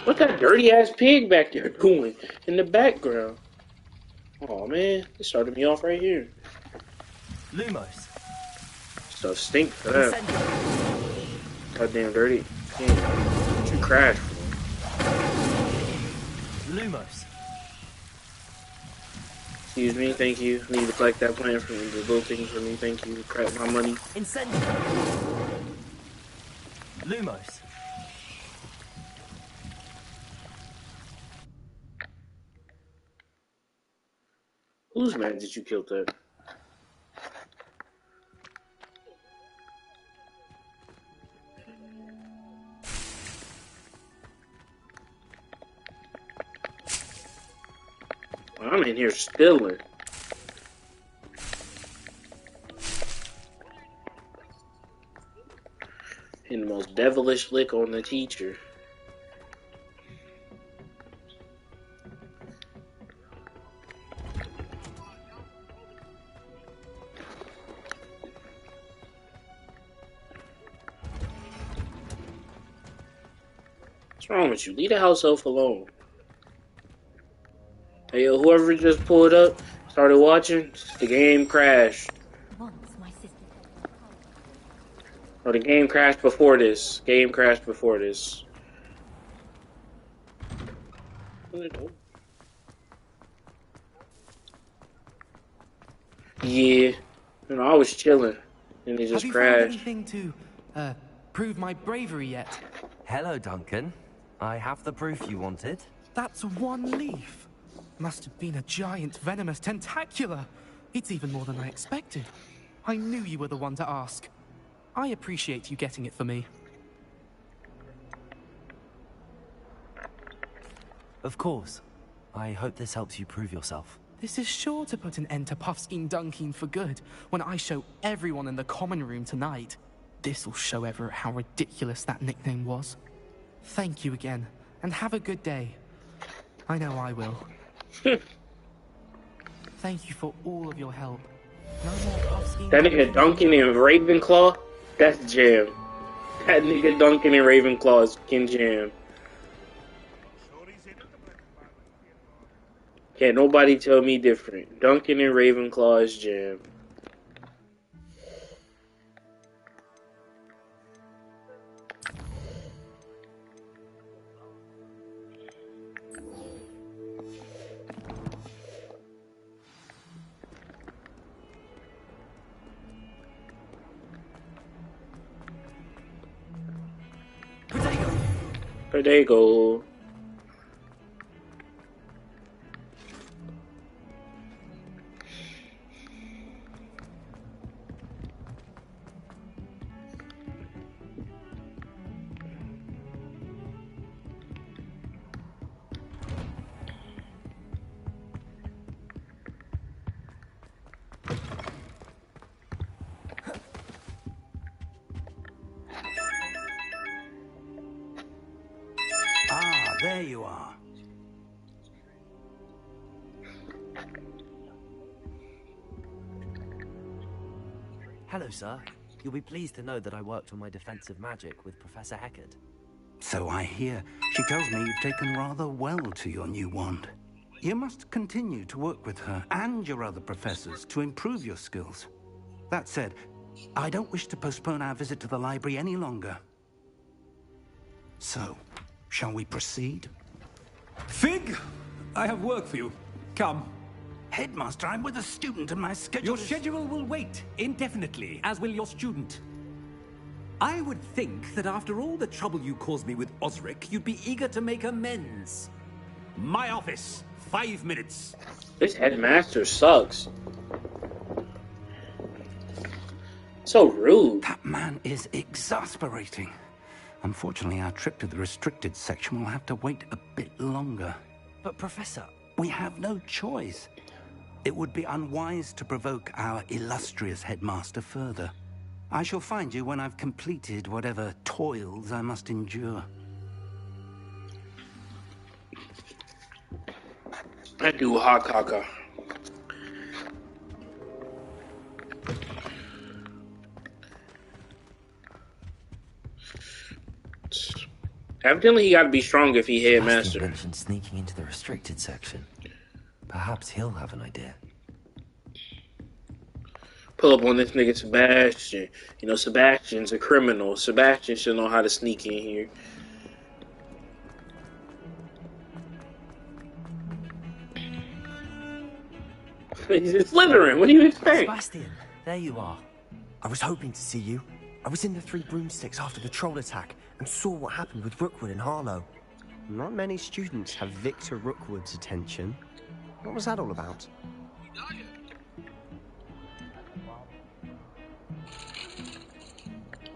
What's that dirty ass pig back there doing in the background? Oh man, it started me off right here. Lumos. Stuff stink for that. Goddamn dirty. Damn. What you crashed for? Lumos. Excuse me, thank you. I need to collect that plant for me, the little thing for me, thank you. Crap my money. Incendio. Lumos. Whose man did you kill that? I'm in here stealing. And the most devilish lick on the teacher. What's wrong with you? Leave the house elf alone. Hey, yo, whoever just pulled up, started watching, the game crashed. Or the game crashed before this. Game crashed before this. Yeah. You know, I was chilling. And it just Have you crashed. found anything to, prove my bravery yet? Hello, Duncan. I have the proof you wanted. That's one leaf. Must have been a giant venomous tentacula. It's even more than I expected. I knew you were the one to ask. I appreciate you getting it for me. Of course. I hope this helps you prove yourself. This is sure to put an end to Puffskein Dunkin for good when I show everyone in the common room tonight. This'll show Everett how ridiculous that nickname was. Thank you again, and have a good day. I know I will. Thank you for all of your help. No more Puffskein. That nigga Duncan and Ravenclaw? That's jam. That nigga Duncan and Ravenclaw is fucking jam. Can't nobody tell me different. Duncan and Ravenclaw is jam. There you go. There you are. Hello, sir. You'll be pleased to know that I worked on my defensive magic with Professor Heckard. So I hear. She tells me you've taken rather well to your new wand. You must continue to work with her and your other professors to improve your skills. That said, I don't wish to postpone our visit to the library any longer. So, shall we proceed? Fig, I have work for you. Come. Headmaster, I'm with a student and my schedule Your schedule will wait indefinitely, as will your student. I would think that after all the trouble you caused me with Osric, you'd be eager to make amends. My office, 5 minutes. This headmaster sucks. So rude. That man is exasperating. Unfortunately, our trip to the restricted section will have to wait a bit longer. But, Professor... We have no choice. It would be unwise to provoke our illustrious headmaster further. I shall find you when I've completed whatever toils I must endure. I do hot caca. Evidently, he got to be strong if he Sebastian headmaster. mentioned sneaking into the restricted section. Perhaps he'll have an idea. Pull up on this nigga Sebastian. You know, Sebastian's a criminal. Sebastian should know how to sneak in here. He's slithering. What do you expect? Sebastian, there you are. I was hoping to see you. I was in the Three Broomsticks after the troll attack and saw what happened with Rookwood and Harlow. Not many students have Victor Rookwood's attention. What was that all about?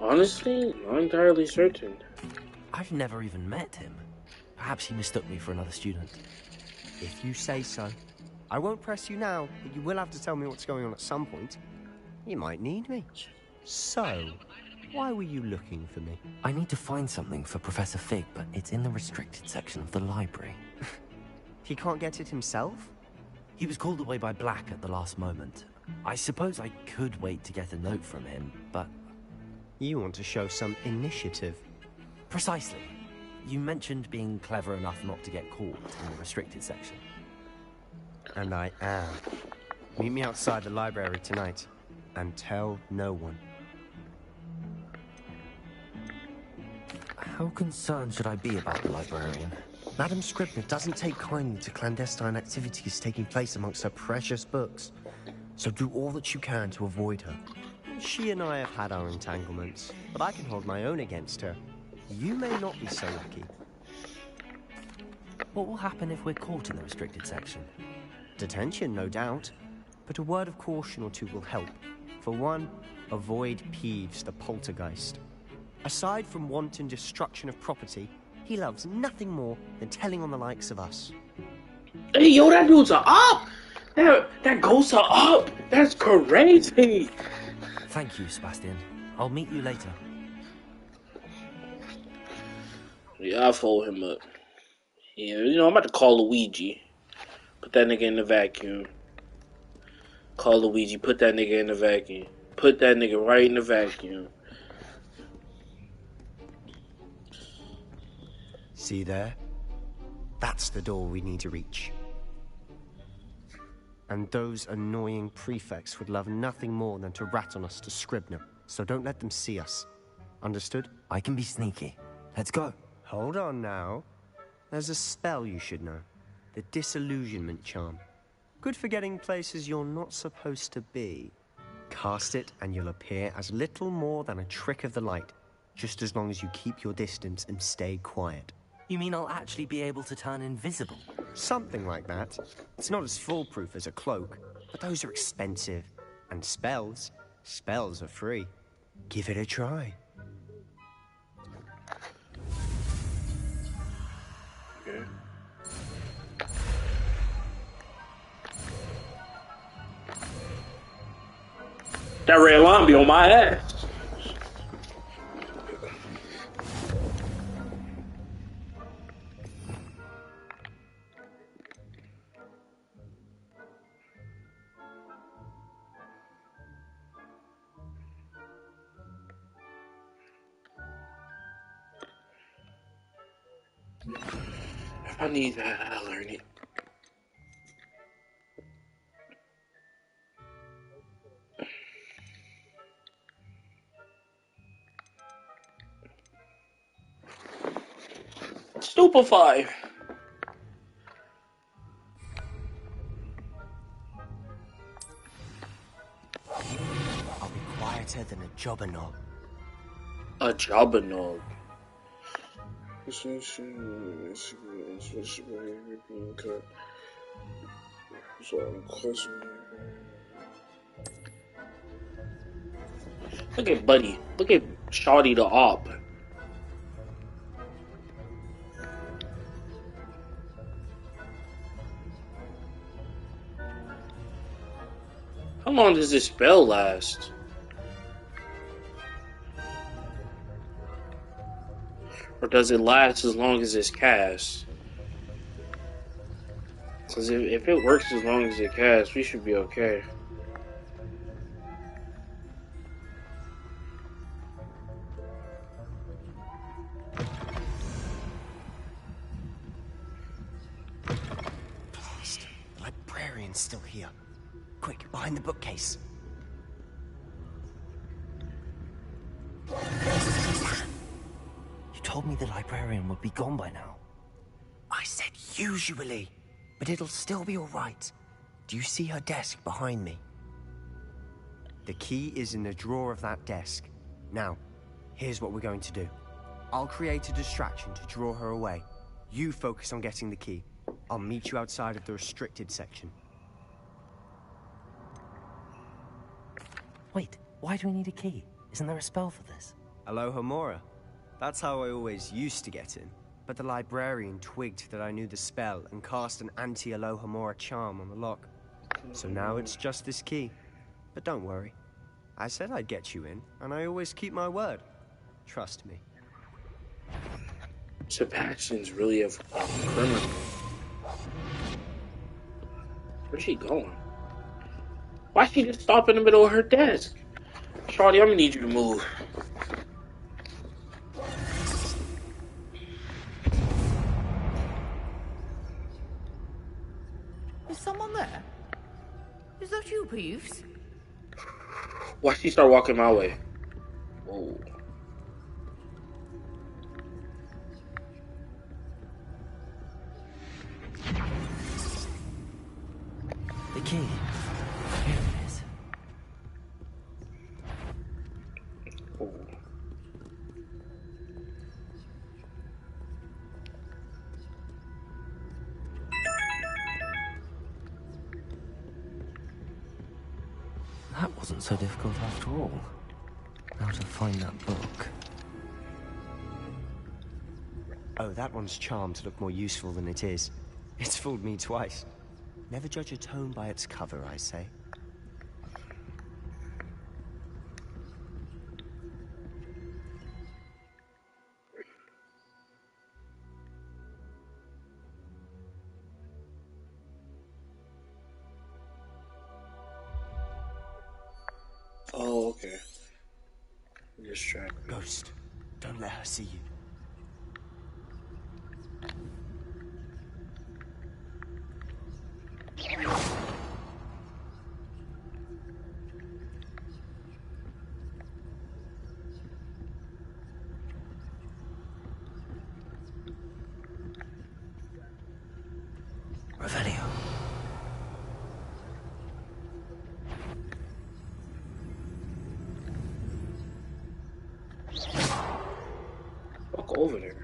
Honestly, not entirely certain. I've never even met him. Perhaps he mistook me for another student. If you say so. I won't press you now, but you will have to tell me what's going on at some point. You might need me. So, why were you looking for me? I need to find something for Professor Fig, but it's in the restricted section of the library. He can't get it himself? He was called away by Black at the last moment. I suppose I could wait to get a note from him, but... You want to show some initiative. Precisely. You mentioned being clever enough not to get caught in the restricted section. And I am. Meet me outside the library tonight, and tell no one. How concerned should I be about the librarian? Madam Scribner doesn't take kindly to clandestine activities taking place amongst her precious books, so do all that you can to avoid her. She and I have had our entanglements, but I can hold my own against her. You may not be so lucky. What will happen if we're caught in the restricted section? Detention, no doubt, but a word of caution or two will help. For one, avoid Peeves the poltergeist. Aside from wanton destruction of property, he loves nothing more than telling on the likes of us. Hey, yo, that dude's a op! That ghost a op! That's crazy! Thank you, Sebastian. I'll meet you later. Yeah, I'll follow him up. Yeah, you know, I'm about to call Luigi. Put that nigga in the vacuum. Call Luigi, put that nigga in the vacuum. Put that nigga right in the vacuum. See there? That's the door we need to reach. And those annoying prefects would love nothing more than to rat on us to Scribner, so don't let them see us. Understood? I can be sneaky. Let's go. Hold on now. There's a spell you should know. The Disillusionment Charm. Good for getting places you're not supposed to be. Cast it and you'll appear as little more than a trick of the light, just as long as you keep your distance and stay quiet. You mean I'll actually be able to turn invisible? Something like that. It's not as foolproof as a cloak, but those are expensive. And spells are free. Give it a try. Okay. That red line be on my ass. If I need that, I'll learn it. Stupefy. I'll be quieter than a jobberknob. A jobberknob. Look at Buddy. Look at Shawty the op. How long does this spell last? Or does it last as long as it's cast? Because if it works as long as it casts, we should be okay. librarian's still here. Quick, behind the bookcase. You told me the librarian would be gone by now. I said usually, but it'll still be all right. Do you see her desk behind me? The key is in the drawer of that desk. Now, here's what we're going to do. I'll create a distraction to draw her away. You focus on getting the key. I'll meet you outside of the restricted section. Wait, why do we need a key? Isn't there a spell for this? Aloha Mora. That's how I always used to get in. But the librarian twigged that I knew the spell and cast an anti-Aloha Mora charm on the lock. So now it's just this key. But don't worry. I said I'd get you in, and I always keep my word. Trust me. Sebastian's really a criminal. Where's she going? Why she just stop in the middle of her desk? Shawty, I'm gonna need you to move. Is someone there? Is that you, Peeves? Why she start walking my way? Whoa. The key. Here it is. Oh. That wasn't so difficult after all. Now to find that book. Oh, that one's charmed to look more useful than it is. It's fooled me twice. Never judge a tome by its cover, I say. Oh, okay. Distract. Ghost, don't let her see you. Revelio. Walk over there.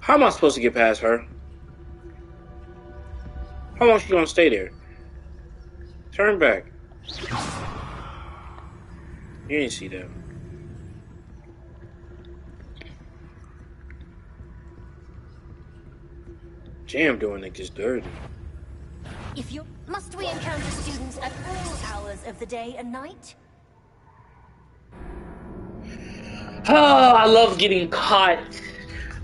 How am I supposed to get past her? How long is she gonna stay there? Turn back. You didn't see that. Jam doing niggas dirty. If you must we encounter students at all hours of the day and night? Oh, I love getting caught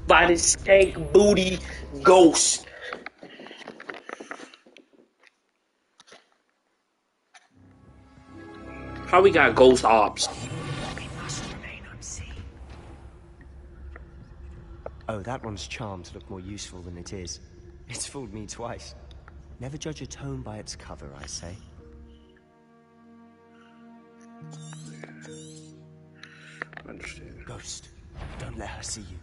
by this stank booty ghost. How we got ghost ops? We must remain unseen. Oh, that one's charmed to look more useful than it is. It's fooled me twice. Never judge a tome by its cover, I say. Understand. Ghost, don't let her see you.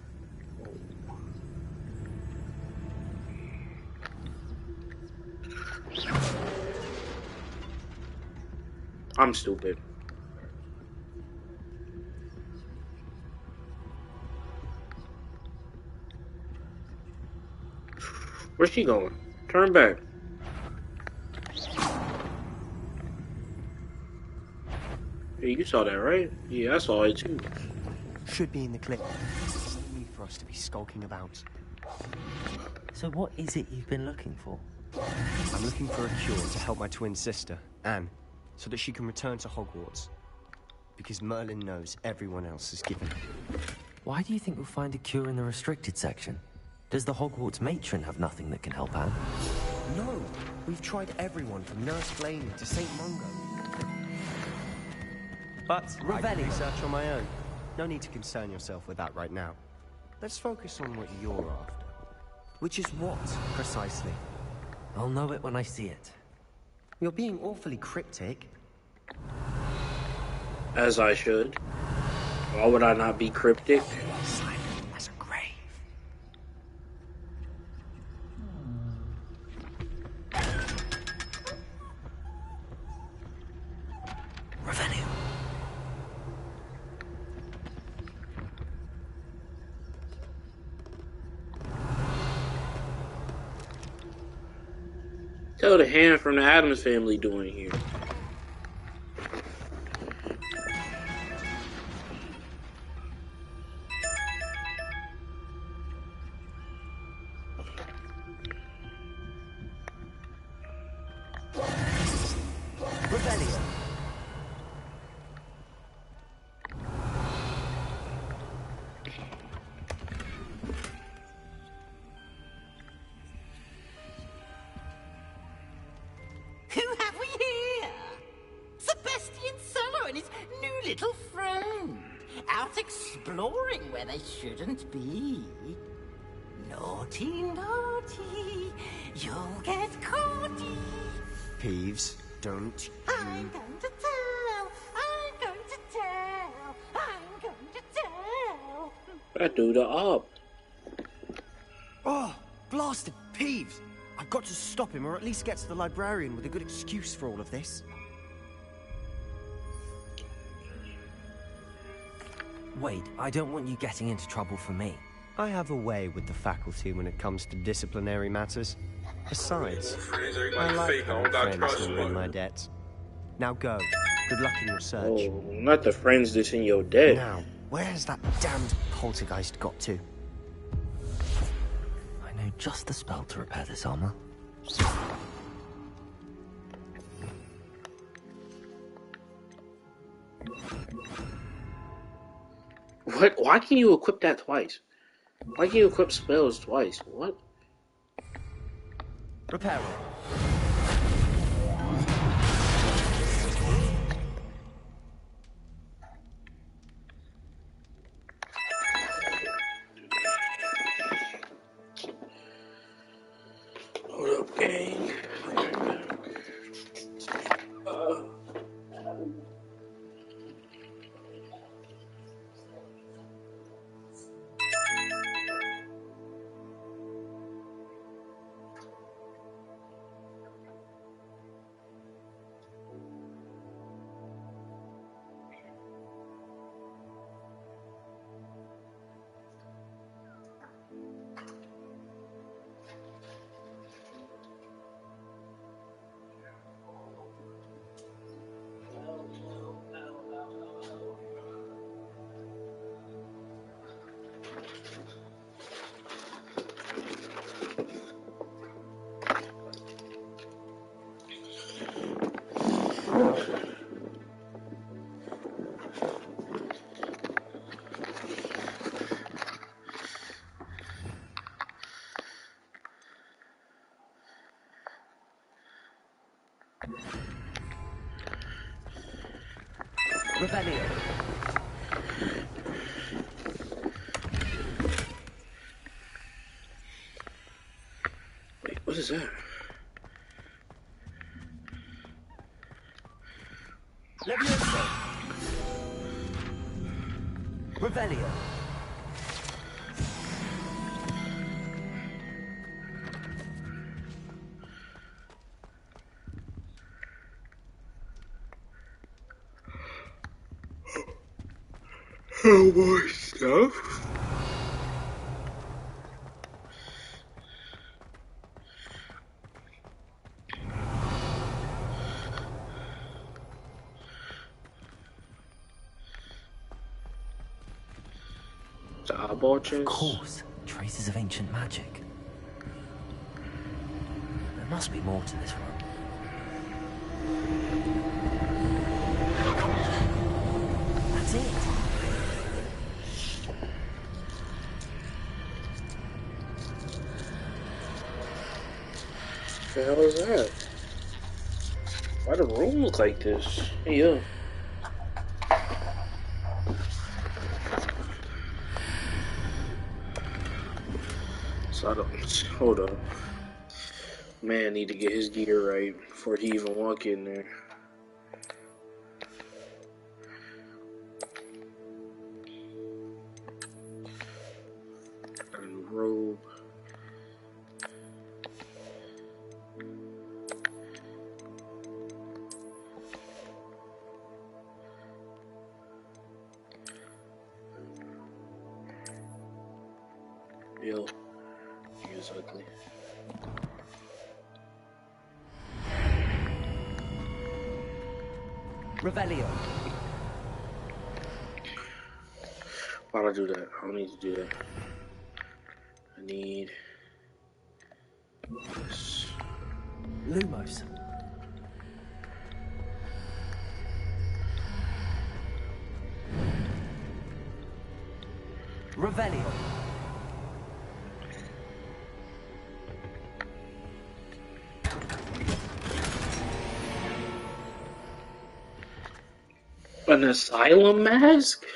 I'm stupid. Where's she going? Turn back. Hey, you saw that, right? Yeah, I saw it too. Should be in the clip. There's no need for us to be skulking about. So what is it you've been looking for? I'm looking for a cure to help my twin sister, Anne, so that she can return to Hogwarts. Because Merlin knows everyone else is given. Why do you think we'll find a cure in the restricted section? Does the Hogwarts matron have nothing that can help Anne? No, we've tried everyone from Nurse Blaney to St. Mungo. But I can research on my own. No need to concern yourself with that right now. Let's focus on what you're after. Which is what, precisely? I'll know it when I see it. You're being awfully cryptic. As I should. Why would I not be cryptic? Silent as a grave. Revenue. Tell the hand from the Addams family doing here. Rebellion. Who have we here? Sebastian Solo and his new little friend. Out exploring where they shouldn't be. Naughty, naughty. You'll get caughty. Peeves, don't I'm you... going to tell. I'm going to tell. I'm going to tell. I do the up. Oh, blasted Peeves! I've got to stop him, or at least get to the librarian with a good excuse for all of this. Wait, I don't want you getting into trouble for me. I have a way with the faculty when it comes to disciplinary matters. Besides, I like having friends who are in my debt. Now go. Good luck in your search. Oh, not the friends that's in your debt. Now, where's that damned poltergeist got to? I know just the spell to repair this armor. What? Why can you equip that twice? Why can you equip spells twice? What? Repair. Hold up, gang. Revelio. Wait, what is that? Levioso. Revelio. Oh, more stuff. Of course, traces of ancient magic. There must be more to this room. That's it. The hell is that? Why the room look like this? Hey, yo. So I don't. Hold up. Man, need to get his gear right before he even walk in there. Got a new robe. Yo, he is ugly. Revelio. Why'd I do that? I don't need to do that. I need this. Lumos. Revelio. An asylum mask?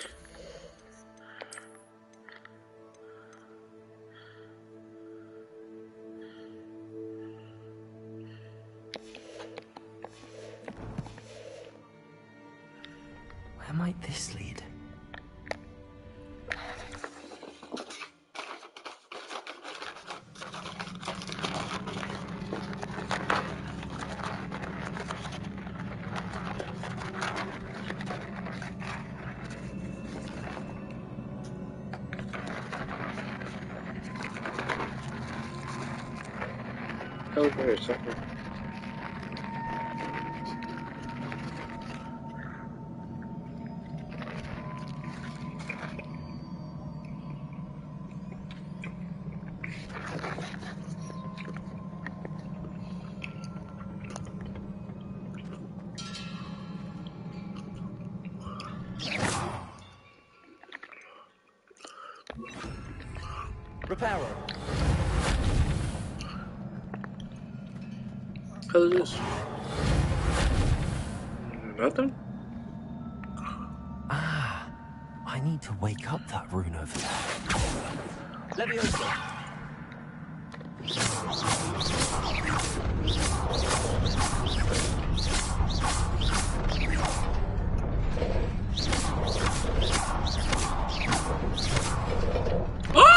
Where might this lead? Oh, there's something. Reparo. What is this? Nothing? Ah, I need to wake up that rune over there. Leviosa. Oh!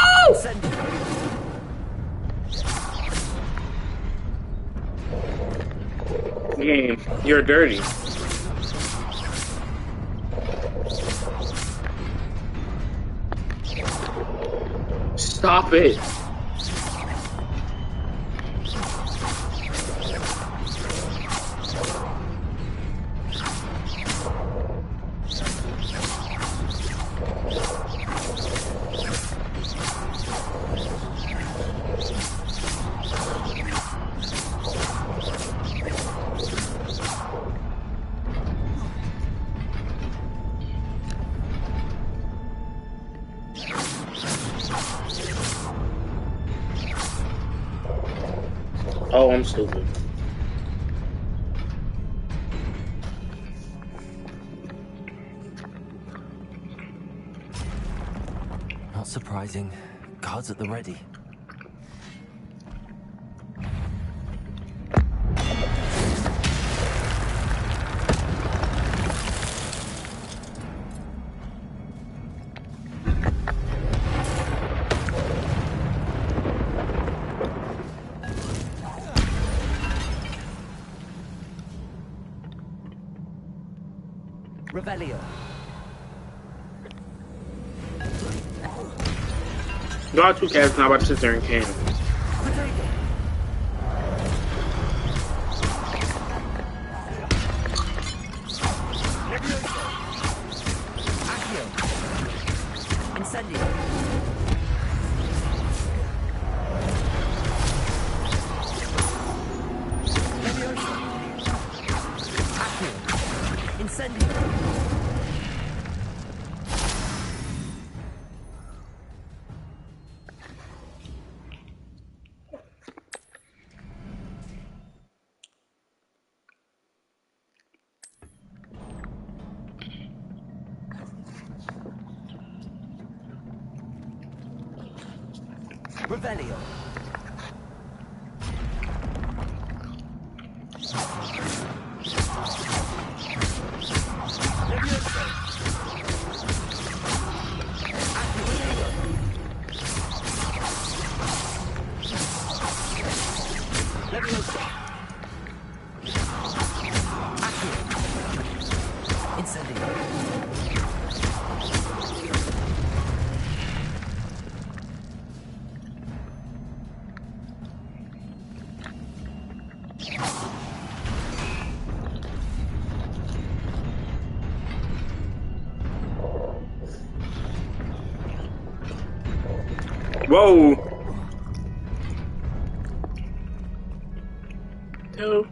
Game, you're dirty. Stop it. Oh, I'm stupid. Not surprising. Guards at the ready. Revelio. Y'all two cats not about to sit there and can. Incendio. Incendio. Revelio. Whoa. Two.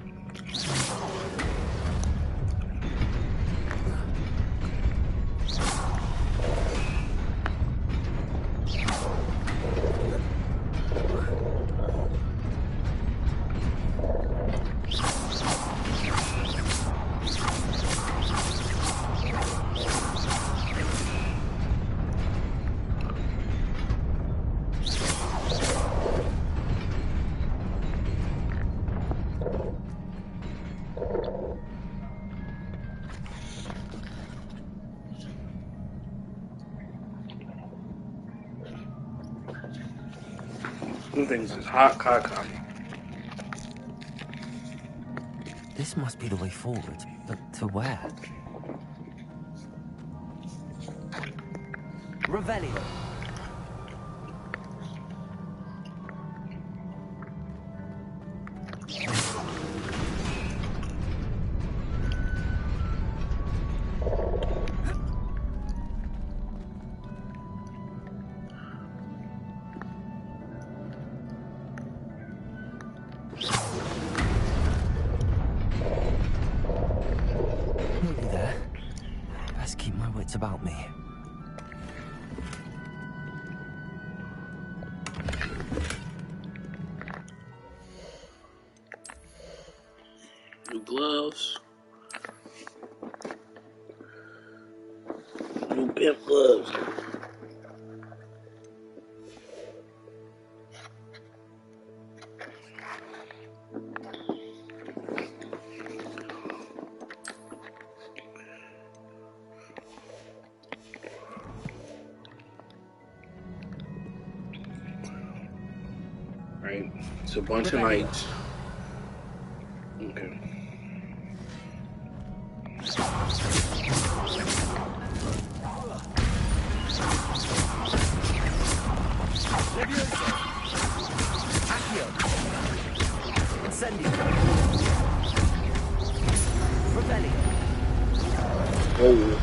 Them things is hot caca. This must be the way forward, but to where? Revelio. Nearly there. Best keep my wits about me. New gloves. New pimp gloves. Right, it's a bunch of lights. Okay. Accio. Incendio. Revelio. Whoa.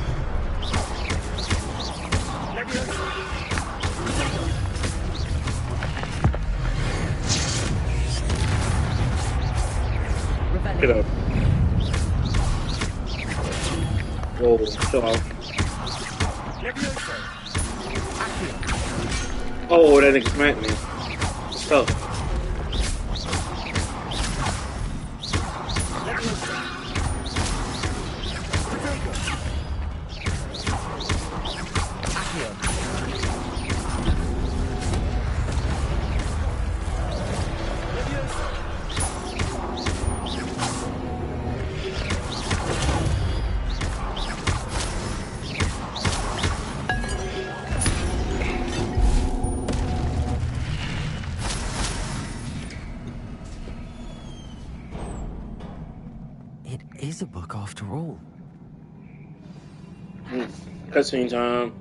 Get up. Whoa, chill out. Oh, that nigga smacked me. Stop. It is a book after all. Cutscene time.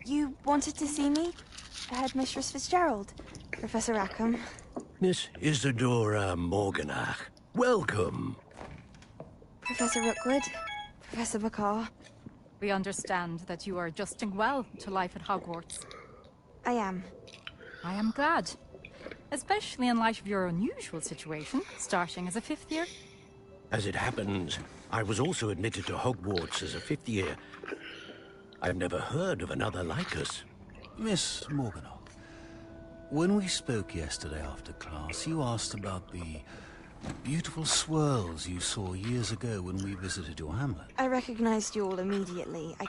You wanted to see me? Headmistress Fitzgerald, Professor Rackham. Miss Isadora Morganach, welcome. Professor Rookwood, Professor Bakar. We understand that you are adjusting well to life at Hogwarts. I am. I am glad. Especially in light of your unusual situation, starting as a 5th year. As it happens, I was also admitted to Hogwarts as a 5th year. I've never heard of another like us. Miss Morganoff, when we spoke yesterday after class, you asked about the beautiful swirls you saw years ago when we visited your hamlet. I recognized you all immediately. I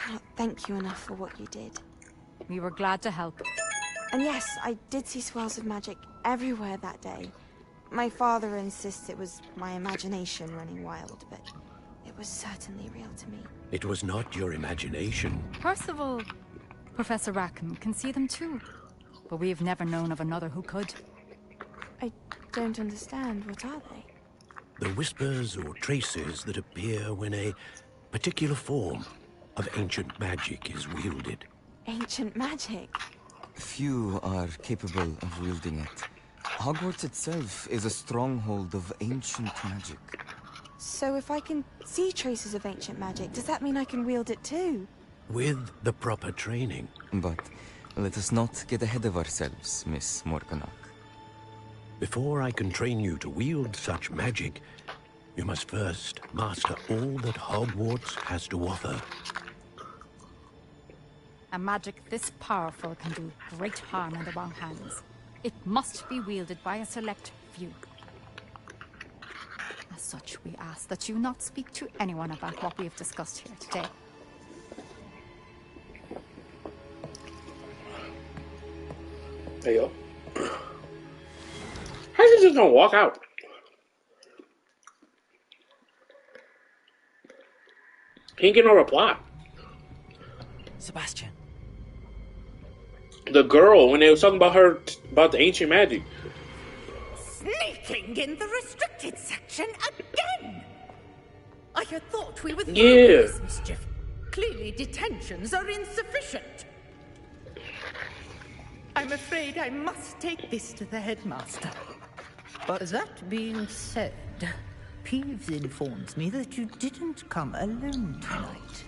cannot thank you enough for what you did. We were glad to help. And yes, I did see swirls of magic everywhere that day. My father insists it was my imagination running wild, but it was certainly real to me. It was not your imagination. Percival, Professor Rackham can see them too. But we have never known of another who could. I don't understand. What are they? The whispers or traces that appear when a particular form of ancient magic is wielded. Ancient magic? Few are capable of wielding it. Hogwarts itself is a stronghold of ancient magic. So if I can see traces of ancient magic, does that mean I can wield it too? With the proper training. But let us not get ahead of ourselves, Miss Morganoff. Before I can train you to wield such magic, you must first master all that Hogwarts has to offer. A magic this powerful can do great harm in the wrong hands. It must be wielded by a select few. As such, we ask that you not speak to anyone about what we have discussed here today. There you go. How you just gonna walk out? He didn't get no reply. Sebastian. The girl, when they was talking about her, about the ancient magic. Sneaking in the restricted section again! I had thought we were through Yeah. with this mischief. Clearly detentions are insufficient. I'm afraid I must take this to the headmaster. But that being said, Peeves informs me that you didn't come alone tonight.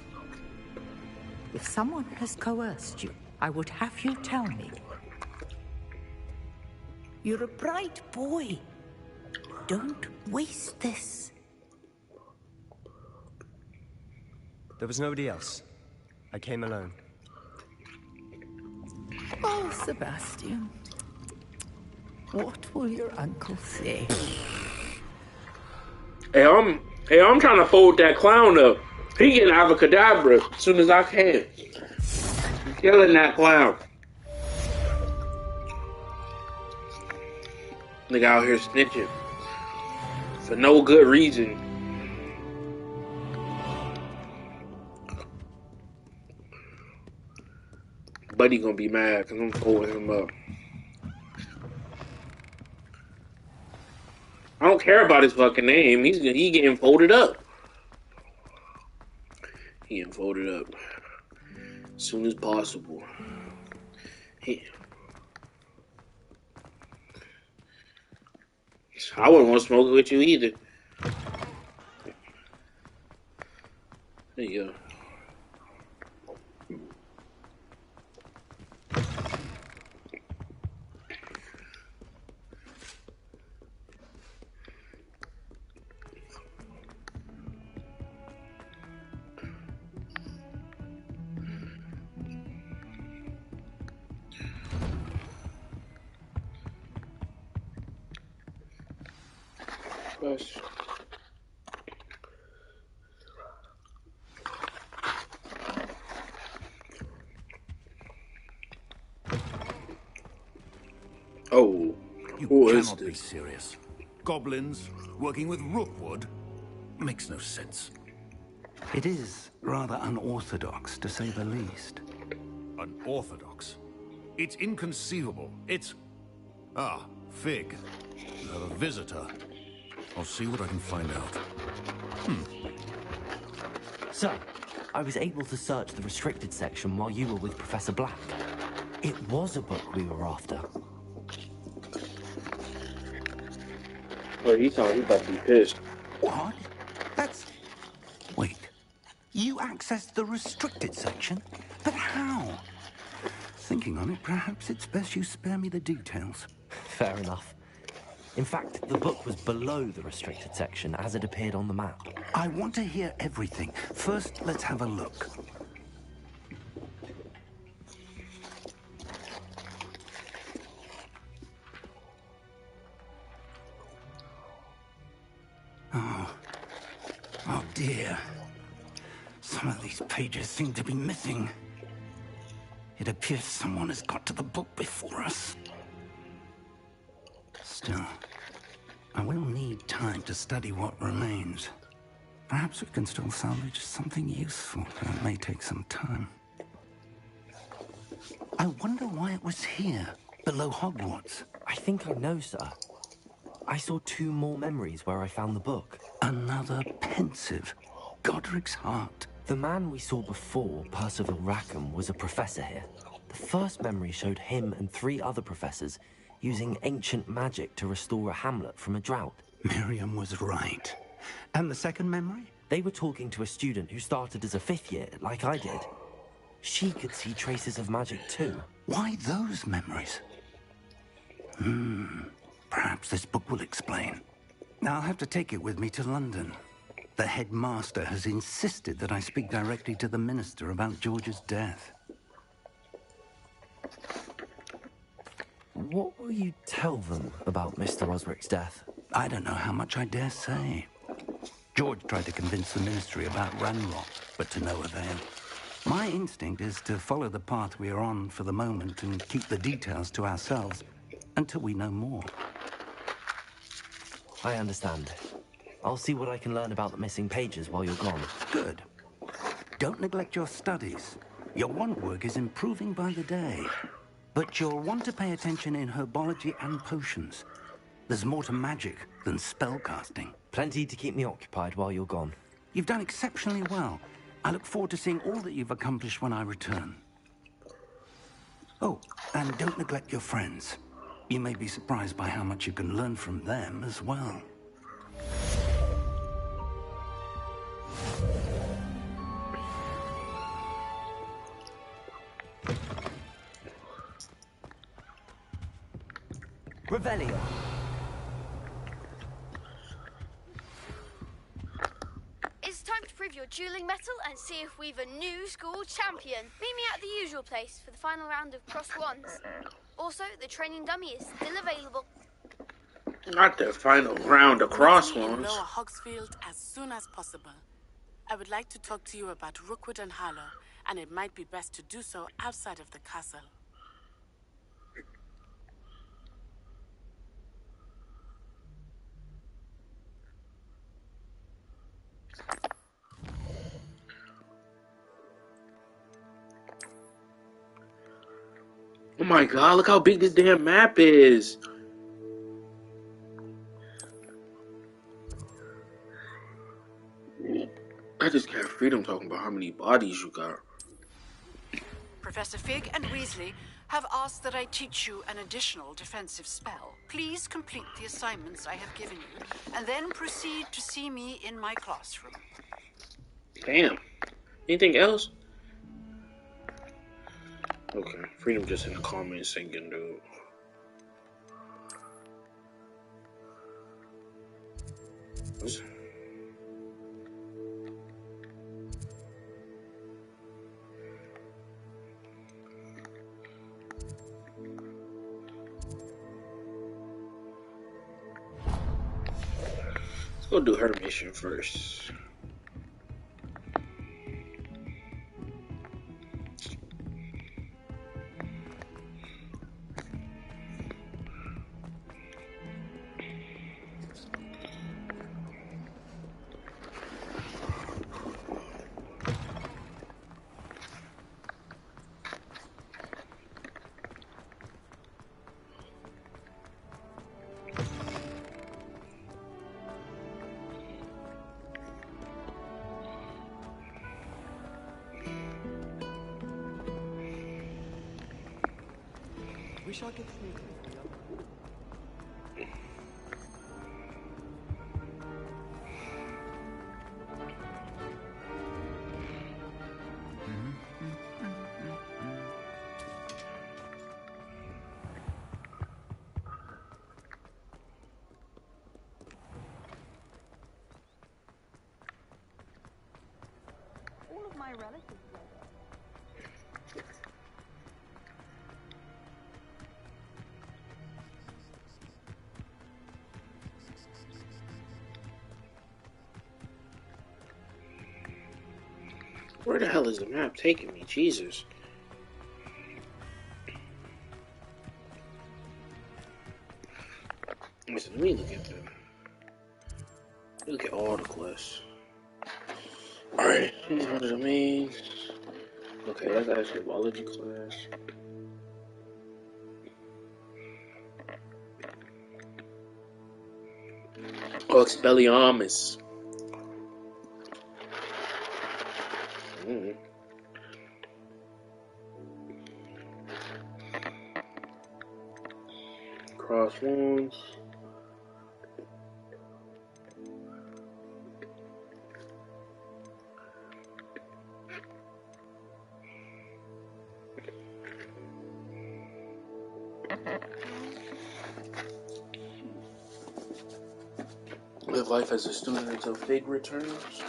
If someone has coerced you, I would have you tell me. You're a bright boy. Don't waste this. There was nobody else. I came alone. Oh, Sebastian. What will your uncle say? Hey, I'm trying to fold that clown up. He getting abracadabra as soon as I can. I'm killing that clown. Nigga out here snitching for no good reason. Buddy gonna be mad because I'm folding him up. I don't care about his fucking name. He getting folded up. He getting folded up as soon as possible. I wouldn't want to smoke with you either. There you go. Gosh. Oh, You who is cannot be this? serious. Goblins working with Rookwood makes no sense. It is rather unorthodox, to say the least. Unorthodox? It's inconceivable. It's... Ah, Fig. You have a visitor. I'll see what I can find out. So, I was able to search the restricted section while you were with Professor Black. It was a book we were after. Oh, he thought he about to be pissed. What? That's... Wait. You accessed the restricted section? But how? Thinking on it, perhaps it's best you spare me the details. Fair enough. In fact, the book was below the restricted section as it appeared on the map. I want to hear everything. First, let's have a look. Oh dear. Some of these pages seem to be missing. It appears someone has got to the book before us. Still, I will need time to study what remains. Perhaps we can still salvage something useful, but it may take some time. I wonder why it was here, below Hogwarts. I think I know, sir. I saw 2 more memories where I found the book. Another pensive. Godric's heart. The man we saw before, Percival Rackham, was a professor here. The first memory showed him and 3 other professors using ancient magic to restore a hamlet from a drought. Miriam was right. And the second memory? They were talking to a student who started as a 5th year, like I did. She could see traces of magic too. Why those memories? Perhaps this book will explain. Now I'll have to take it with me to London. The headmaster has insisted that I speak directly to the minister about George's death. What will you tell them about Mr. Osric's death? I don't know how much I dare say. George tried to convince the ministry about Ranrock, but to no avail. My instinct is to follow the path we are on for the moment and keep the details to ourselves until we know more. I understand. I'll see what I can learn about the missing pages while you're gone. Good. Don't neglect your studies. Your wand work is improving by the day. But you'll want to pay attention in herbology and potions. There's more to magic than spellcasting. Plenty to keep me occupied while you're gone. You've done exceptionally well. I look forward to seeing all that you've accomplished when I return. Oh, and don't neglect your friends. You may be surprised by how much you can learn from them as well. Revelio. It's time to prove your dueling mettle and see if we've a new school champion. Meet me at the usual place for the final round of cross wands. Also, the training dummy is still available. Not the final round of cross Meet me in ones. Lower Hogsfield as soon as possible. I would like to talk to you about Rookwood and Harlow, and it might be best to do so outside of the castle. Oh my god, look how big this damn map is. I just got freedom talking about how many bodies you got. Professor Fig and Weasley have asked that I teach you an additional defensive spell. Please complete the assignments I have given you, and then proceed to see me in my classroom. Damn. Anything else? Okay, freedom just in the comments singing, dude. Let's go do her mission first. wish I could sneak in for you. All of my relatives live there. Where the hell is the map taking me? Jesus. Listen, let me look at them. Look at all the quests. Alright, these are the main. Okay, that's actually biology class. Oh, Expelliarmus. Cross wands. Live life as a student until fate returns.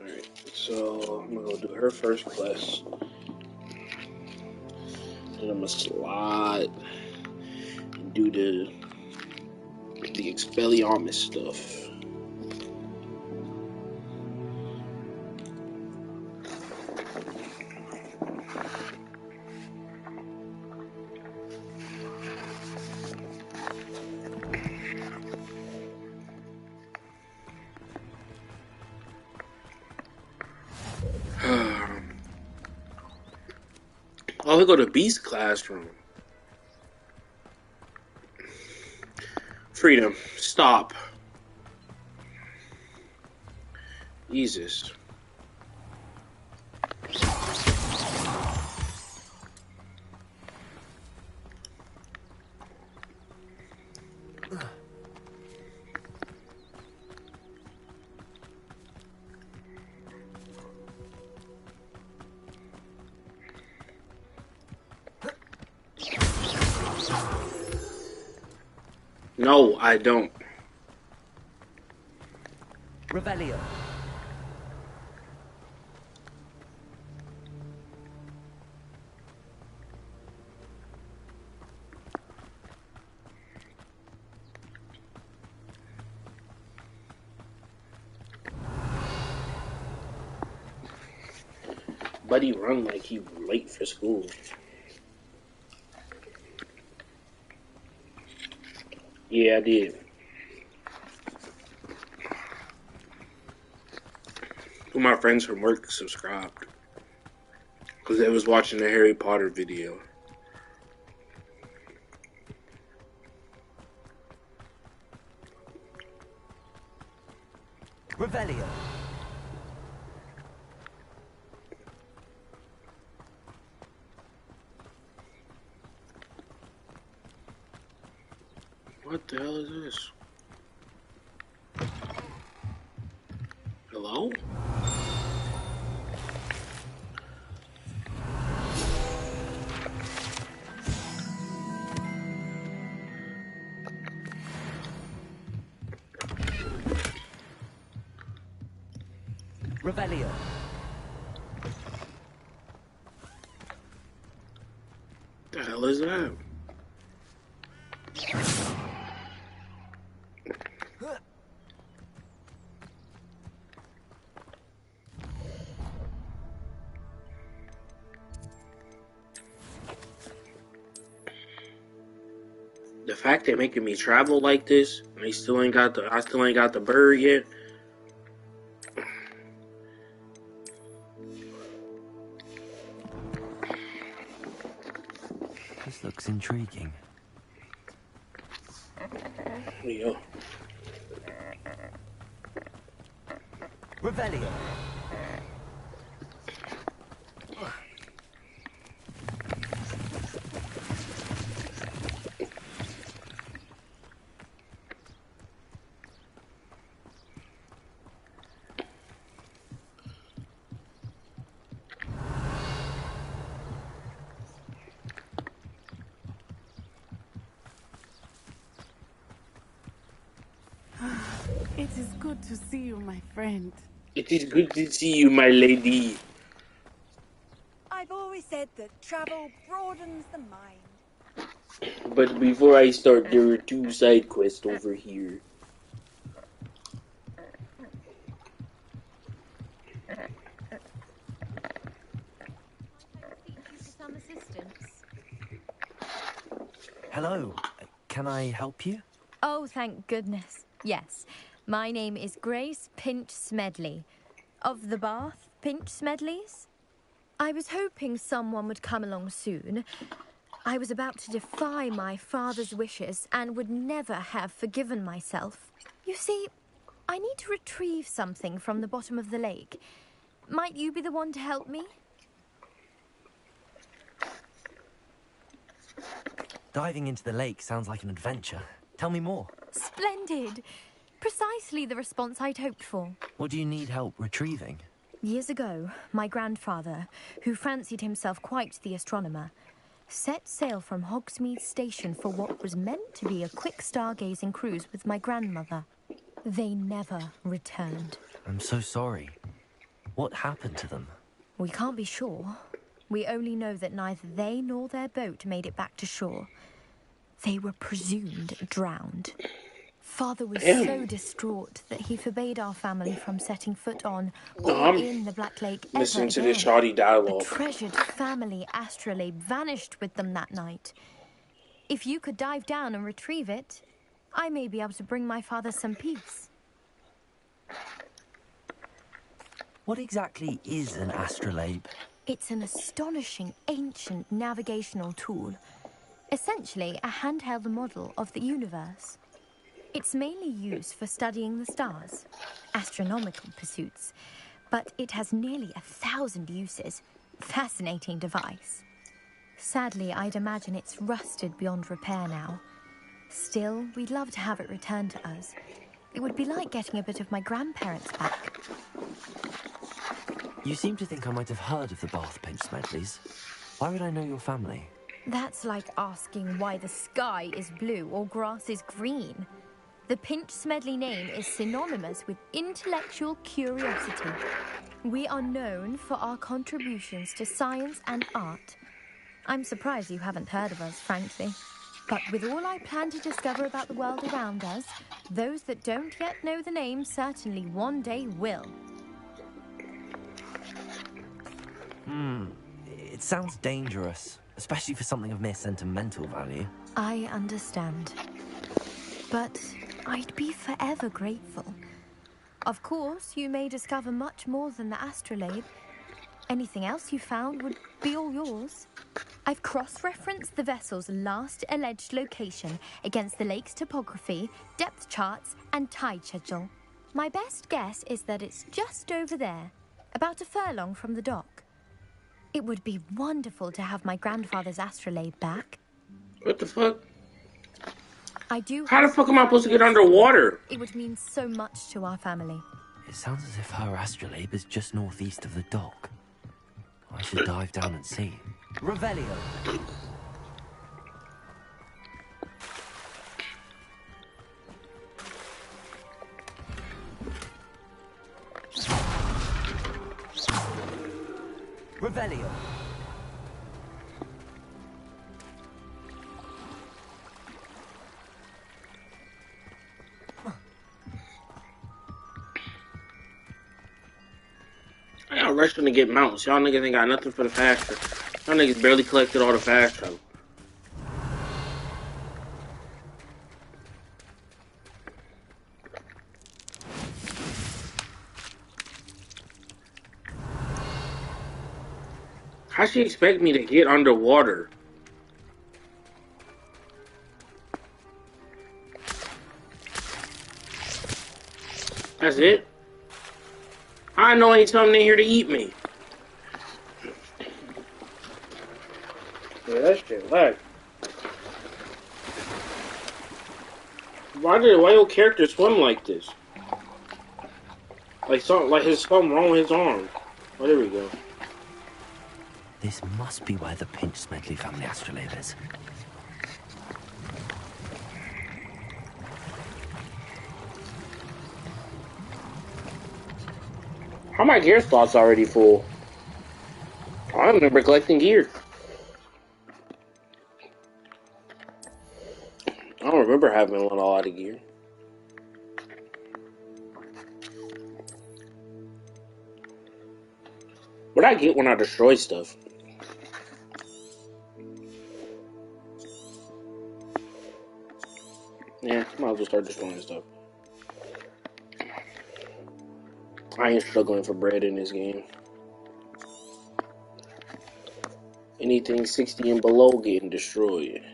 Alright, so I'm gonna do her first class. Then I'm gonna slide and do the Expelliarmus stuff. Oh, we go to Beast classroom. Freedom, stop. Jesus. No, I don't. Revelio. Buddy run like he late for school. Yeah, I did. Two of my friends from work subscribed because they was watching the Harry Potter video. Revelio. What the hell is this? Hello? Revelio. The hell is that? The fact they're making me travel like this, and I still ain't got the bird yet. This looks intriguing. There you go. Revelio. It is good to see you, my friend. It is good to see you, my lady. I've always said that travel broadens the mind. But before I start, there are 2 side quests over here. Some assistance. Hello. Can I help you? Oh, thank goodness. Yes. My name is Grace Pinch Smedley. Of the Bath Pinch Smedleys? I was hoping someone would come along soon. I was about to defy my father's wishes and would never have forgiven myself. You see, I need to retrieve something from the bottom of the lake. Might you be the one to help me? Diving into the lake sounds like an adventure. Tell me more. Splendid! Precisely the response I'd hoped for. What do you need help retrieving? Years ago, my grandfather, who fancied himself quite the astronomer, set sail from Hogsmeade Station for what was meant to be a quick stargazing cruise with my grandmother. They never returned. I'm so sorry. What happened to them? We can't be sure. We only know that neither they nor their boat made it back to shore. They were presumed drowned. Father was so distraught that he forbade our family from setting foot on or in the Black Lake ever Listening to again. this shoddy dialogue. The treasured family astrolabe vanished with them that night. If you could dive down and retrieve it, I may be able to bring my father some peace. What exactly is an astrolabe? It's an astonishing ancient navigational tool. Essentially a handheld model of the universe. It's mainly used for studying the stars, astronomical pursuits, but it has nearly 1,000 uses. Fascinating device. Sadly, I'd imagine it's rusted beyond repair now. Still, we'd love to have it returned to us. It would be like getting a bit of my grandparents back. You seem to think I might have heard of the Bath Pinch Smedleys. Why would I know your family? That's like asking why the sky is blue or grass is green. The Pinch Smedley name is synonymous with intellectual curiosity. We are known for our contributions to science and art. I'm surprised you haven't heard of us, frankly. But with all I plan to discover about the world around us, those that don't yet know the name certainly one day will. It sounds dangerous, especially for something of mere sentimental value. I understand. But I'd be forever grateful. Of course, you may discover much more than the astrolabe. Anything else you found would be all yours. I've cross-referenced the vessel's last alleged location against the lake's topography, depth charts, and tide schedule. My best guess is that it's just over there, about a furlong from the dock. It would be wonderful to have my grandfather's astrolabe back. What the fuck? I do. How the fuck am I supposed to get underwater? It would mean so much to our family. It sounds as if her astrolabe is just northeast of the dock. I should dive down and see. Revelio. Revelio. I got rushing to get mounts. Y'all niggas ain't got nothing for the fast travel. Y'all niggas barely collected all the fast travel. How she expect me to get underwater? That's it? I know ain't something in here to eat me. Yeah, that shit like. Why your character swim like this? Like his something wrong with his arm. Oh, there we go. This must be where the Pinch Smedley family astrolabe is. How my gear slots already full? I remember collecting gear. I don't remember having a lot of gear. What I get when I destroy stuff? Yeah, might as well start destroying stuff. I ain't struggling for bread in this game. Anything 60 and below getting destroyed.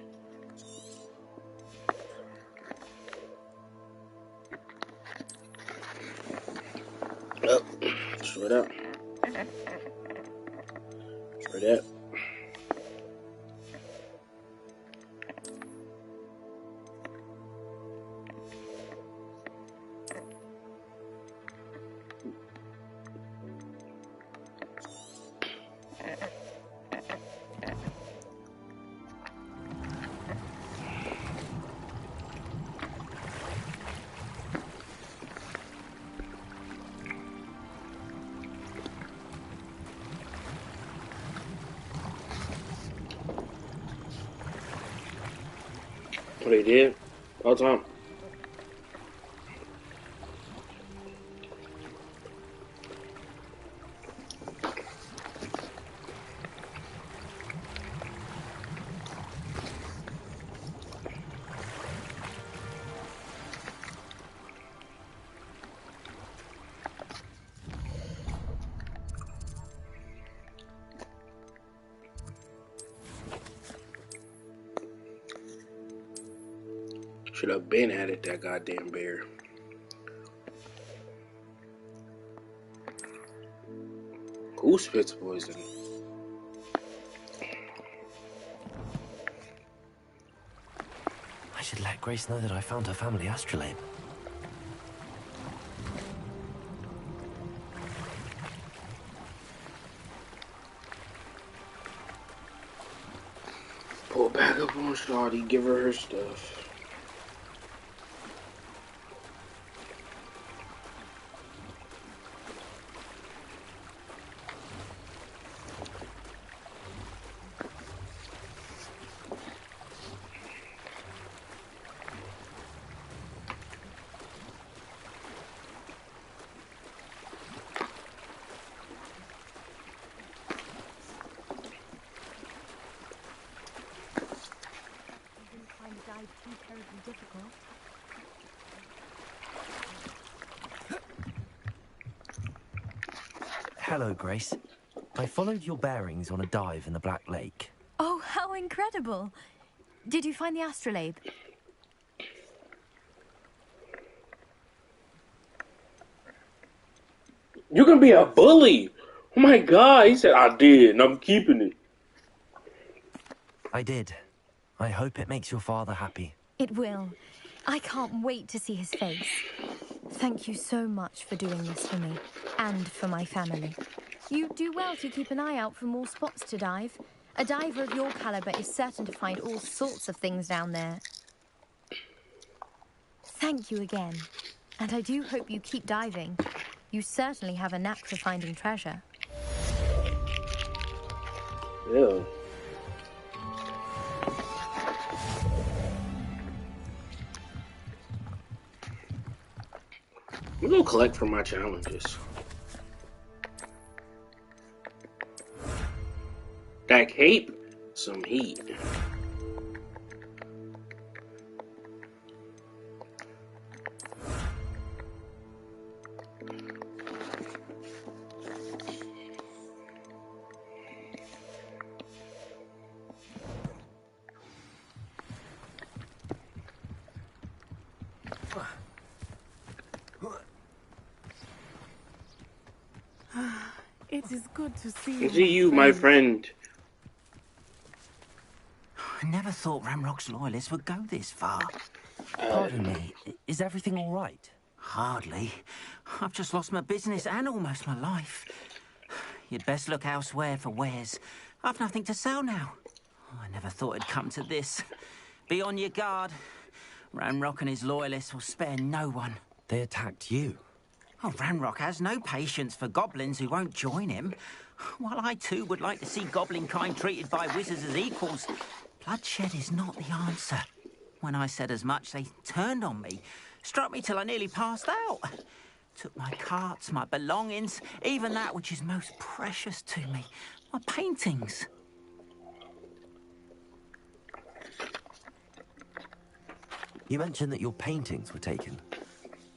Oh, destroy that. Destroy that. What they did? All the time. Should have been at it, that goddamn bear. Who spits poison? I should let Grace know that I found her family astrolabe. Pull back up on Shawty, give her stuff. Too terribly difficult. Hello, Grace. I followed your bearings on a dive in the Black Lake. Oh, how incredible! Did you find the astrolabe? You can be a bully! Oh my god, he said I did, and I'm keeping it. I did. I hope it makes your father happy. It will. I can't wait to see his face. Thank you so much for doing this for me, and for my family. You do well to keep an eye out for more spots to dive. A diver of your caliber is certain to find all sorts of things down there. Thank you again. And I do hope you keep diving. You certainly have a knack for finding treasure. Yeah. I'm gonna collect for my challenges. That cape, some heat. It is good to see See you, my friend. I never thought Ramrock's loyalists would go this far. Pardon me, is everything all right? Hardly. I've just lost my business and almost my life. You'd best look elsewhere for wares. I've nothing to sell now. I never thought it'd come to this. Be on your guard. Ramrock and his loyalists will spare no one. They attacked you? Oh, Ramrock has no patience for goblins who won't join him. While I too would like to see goblin kind treated by wizards as equals, bloodshed is not the answer. When I said as much, they turned on me, struck me till I nearly passed out. Took my carts, my belongings, even that which is most precious to me, my paintings. You mentioned that your paintings were taken.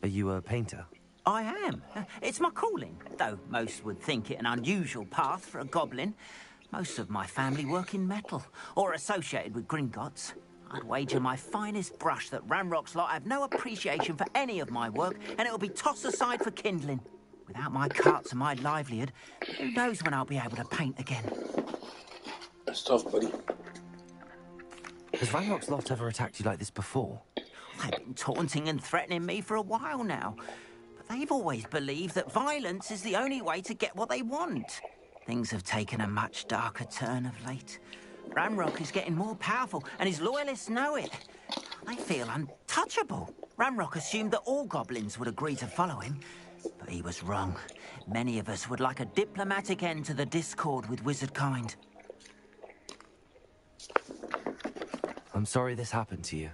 Are you a painter? I am. It's my calling, though most would think it an unusual path for a goblin. Most of my family work in metal, or associated with Gringotts. I'd wager my finest brush that Ramrock's lot have no appreciation for any of my work, and it'll be tossed aside for kindling. Without my carts and my livelihood, who knows when I'll be able to paint again? That's tough, buddy. Has Ramrock's lot ever attacked you like this before? They've been taunting and threatening me for a while now. But they've always believed that violence is the only way to get what they want. Things have taken a much darker turn of late. Ramrock is getting more powerful, and his loyalists know it. They feel untouchable. Ramrock assumed that all goblins would agree to follow him, but he was wrong. Many of us would like a diplomatic end to the discord with wizard kind. I'm sorry this happened to you.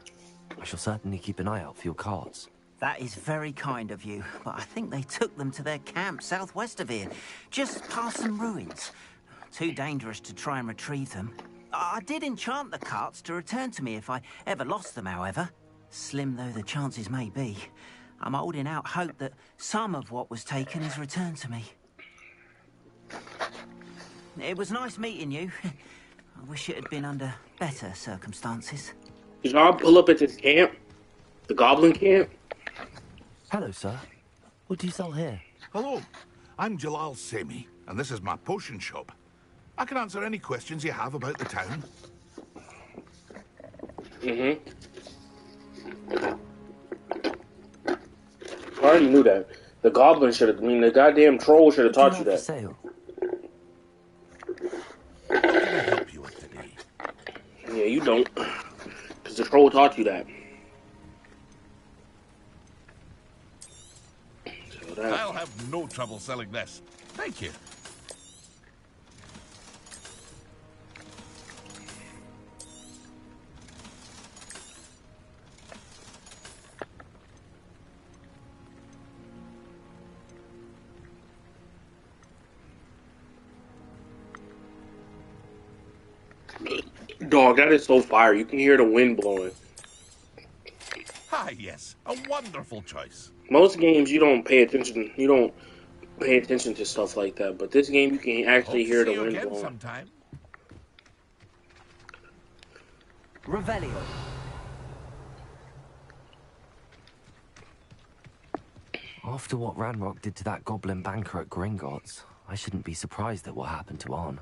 I shall certainly keep an eye out for your carts. That is very kind of you, but I think they took them to their camp southwest of here, just past some ruins. Too dangerous to try and retrieve them. I did enchant the carts to return to me if I ever lost them, however. Slim though the chances may be, I'm holding out hope that some of what was taken is returned to me. It was nice meeting you. I wish it had been under better circumstances. Did y'all pull up at this camp? The goblin camp? Hello, sir. What do you sell here? Hello, I'm Jalal Semi, and this is my potion shop. I can answer any questions you have about the town. I already knew that. The goblin should have, the goddamn troll should have taught you that. Sale? What can I help you with today? Yeah, you don't. Because the troll taught you that. So I'll have no trouble selling this. Thank you. Dog, that is so fire. You can hear the wind blowing. Ah, yes. A wonderful choice. Most games, you don't pay attention. You don't pay attention to stuff like that. But this game, you can actually hear the wind blowing. Sometime. Revelio. After what Ranrock did to that goblin banker at Gringotts, I shouldn't be surprised at what happened to Arn.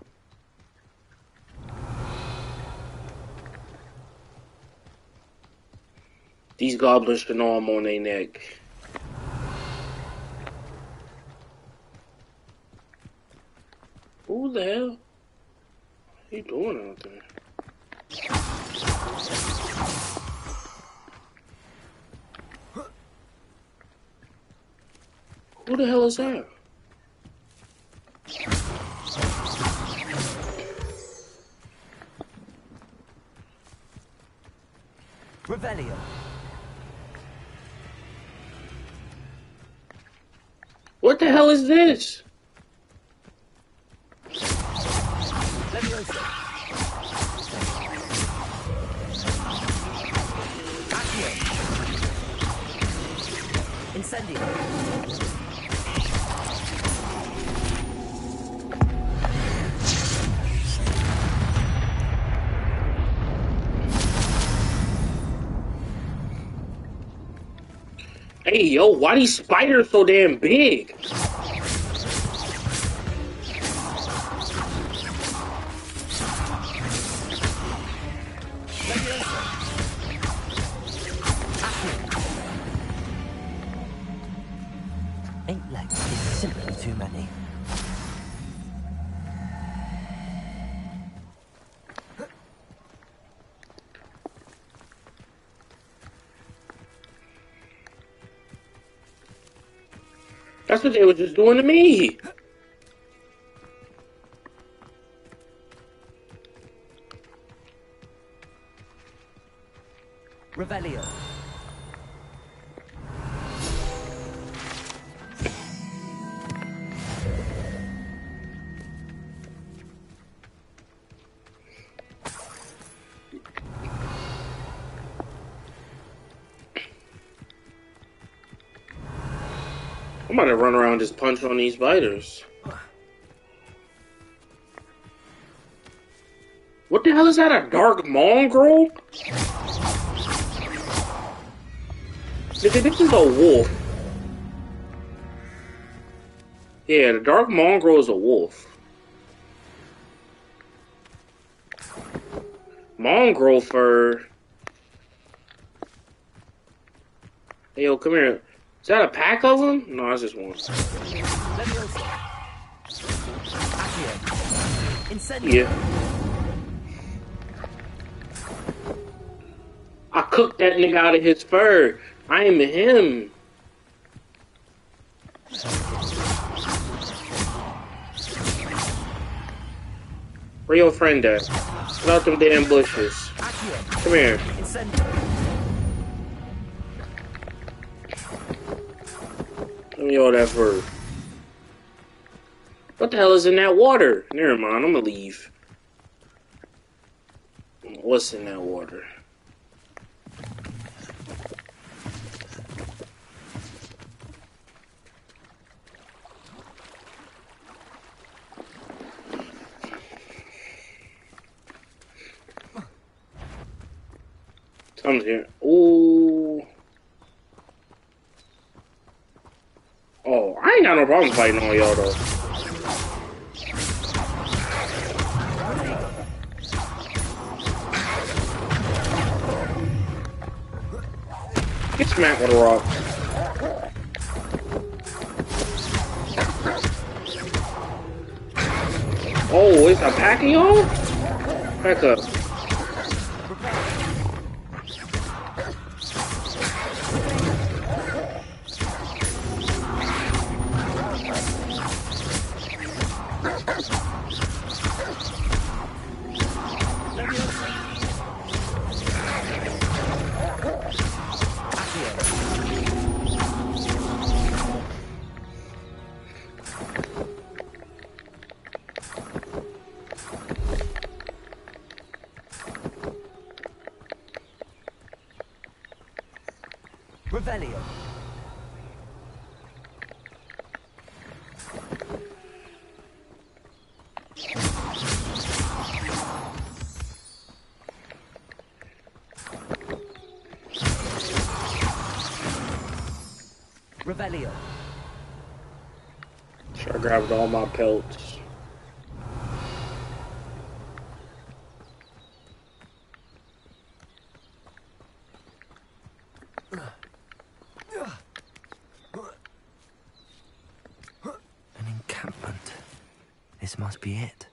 These goblins should know I'm on their neck. Who the hell? What are you doing out there? Who the hell is that? Revelio. What the hell is this? Leviosa. Accio. Incendio. Hey, yo, why these spiders so damn big? 8 legs is simply too many. That's what they were just doing to me. Revelio. I'm about to run around just punch on these biters. What the hell is that? A dark mongrel? Nigga, this is a wolf. Yeah, the dark mongrel is a wolf. Mongrel fur. Hey, yo, come here. Is that a pack of them? No, it's just one. Yeah. I cooked that nigga out of his fur. I am him. Where your friend at? Get out them damn bushes. Come here. Give me all that fur. What the hell is in that water? Never mind, I'm gonna leave. What's in that water? Something's here. Ooh. Oh, I ain't got no problem fighting all y'all though. Get smacked with a rock. Oh, it's a pack of y'all? Back up. Revelio. Revelio. Sure, I grabbed all my pelts. An encampment. This must be it.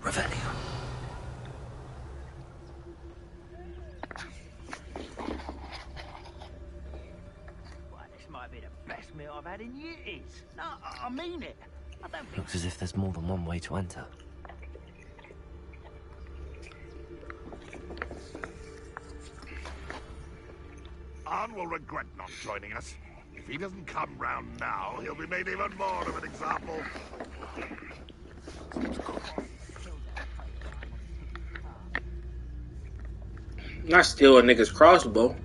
Revelio. Well, this might be the best meal I've had in years. No, I mean it. I don't think... Looks as if there's more than one way to enter. Arn will regret not joining us. If he doesn't come round now, he'll be made even more of an example. Not steal a nigga's crossbow.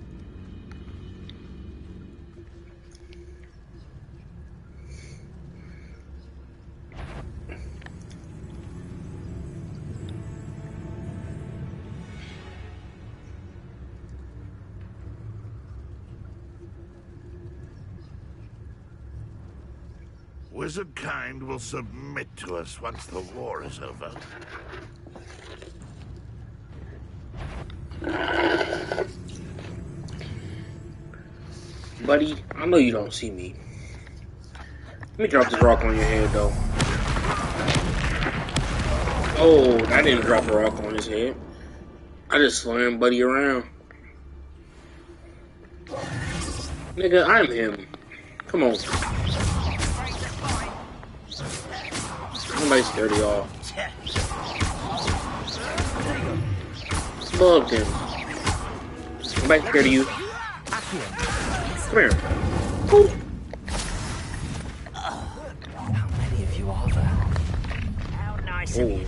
Wizard kind will submit to us once the war is over. Buddy, I know you don't see me. Let me drop this rock on your head, though. Oh, I didn't drop a rock on his head. I just slammed Buddy around. Nigga, I'm him. Come on. Nobody's scared of y'all. Loved him. Nobody's scared of you. Come here. Ooh. How many of you are there? How nice of you.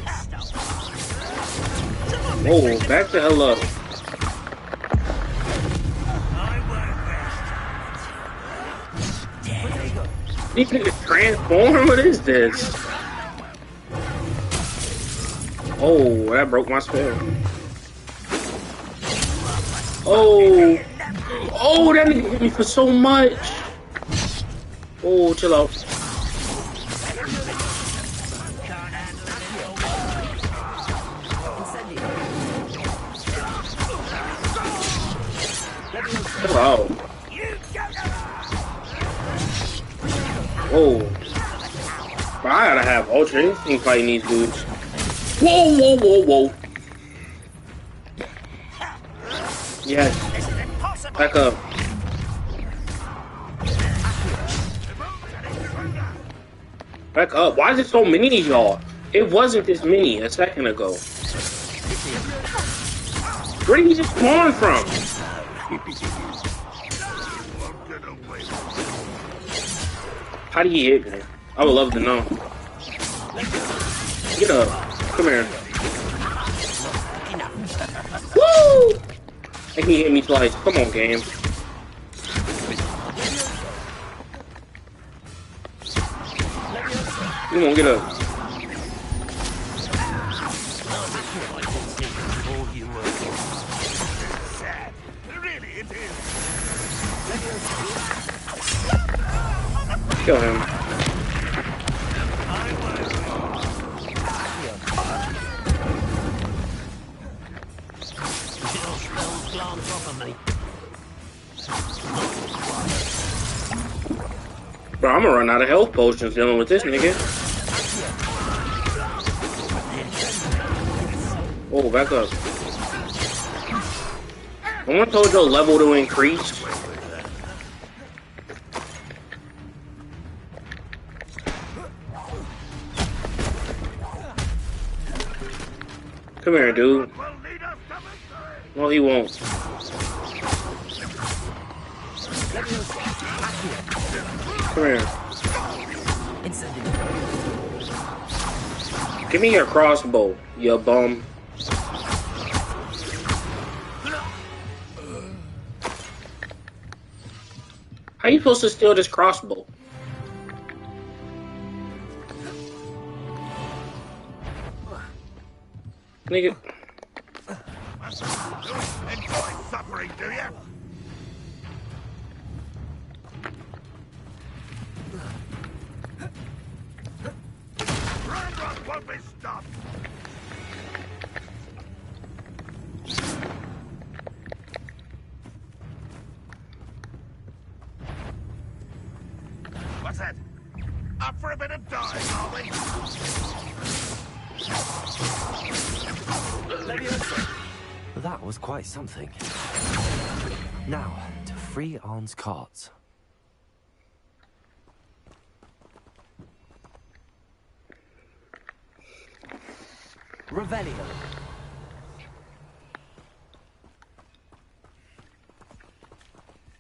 Whoa, back the hell up. These niggas transform? What is this? Oh, that broke my spell. Oh. Oh, that nigga hit me for so much. Oh, chill out. Chill out. Whoa. But I gotta have Ultra Instinct fighting these dudes. Whoa, whoa, whoa, whoa. Yes. Back up. Back up. Why is it so many of y'all? It wasn't this many a second ago. Where did he just spawn from? How did he hit me? I would love to know. Get up. Come here. Woo! And he hit me twice. Come on, game. Come on, get up. Kill him. Bro, I'm gonna run out of health potions dealing with this nigga. Oh, back up. Someone told your level to increase. Come here, dude. No, he won't. Come here. Give me your crossbow, you bum. How you supposed to steal this crossbow? Nigga. Enjoy suffering, do you? Run won't be stopped. What's that? Up for a bit of dying, are we? That was quite something. Now, to free Arn's carts. Revelio.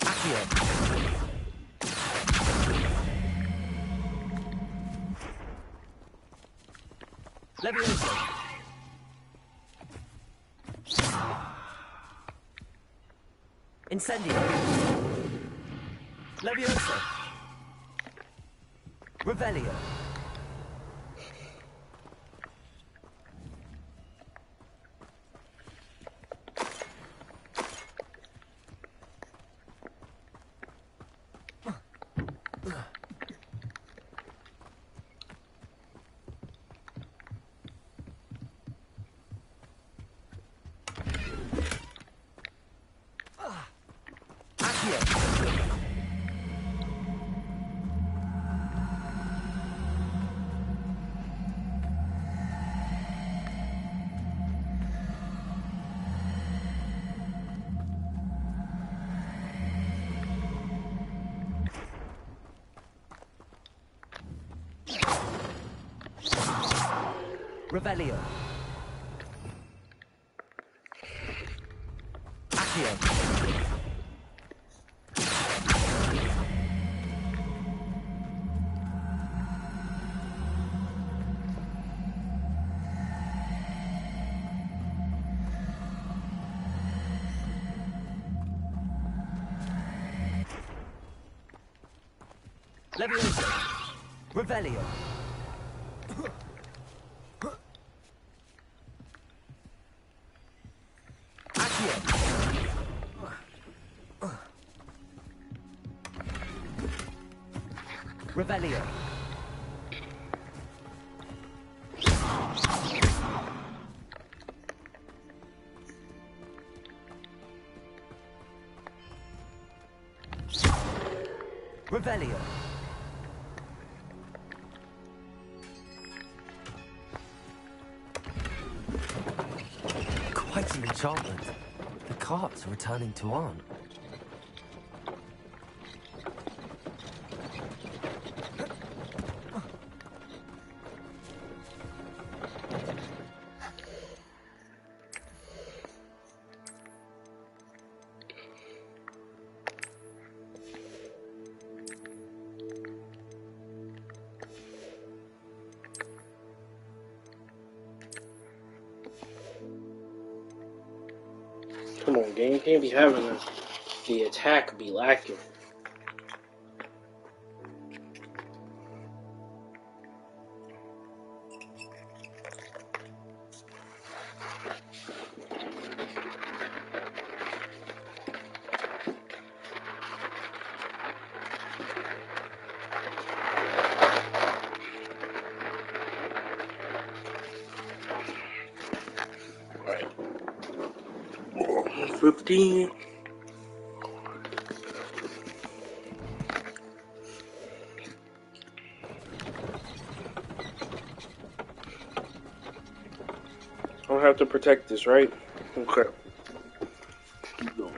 Accio. Levioso. Incendio. Levioso. Revelio. Accio. Revelio. Accio. Levioso. Revelio. Revelio. Revelio. Quite an enchantment. The carts are returning to Arn. Come on, game. You can't be having the attack be lacking. Alright. 15. I don't have to protect this, right? Okay. Keep going.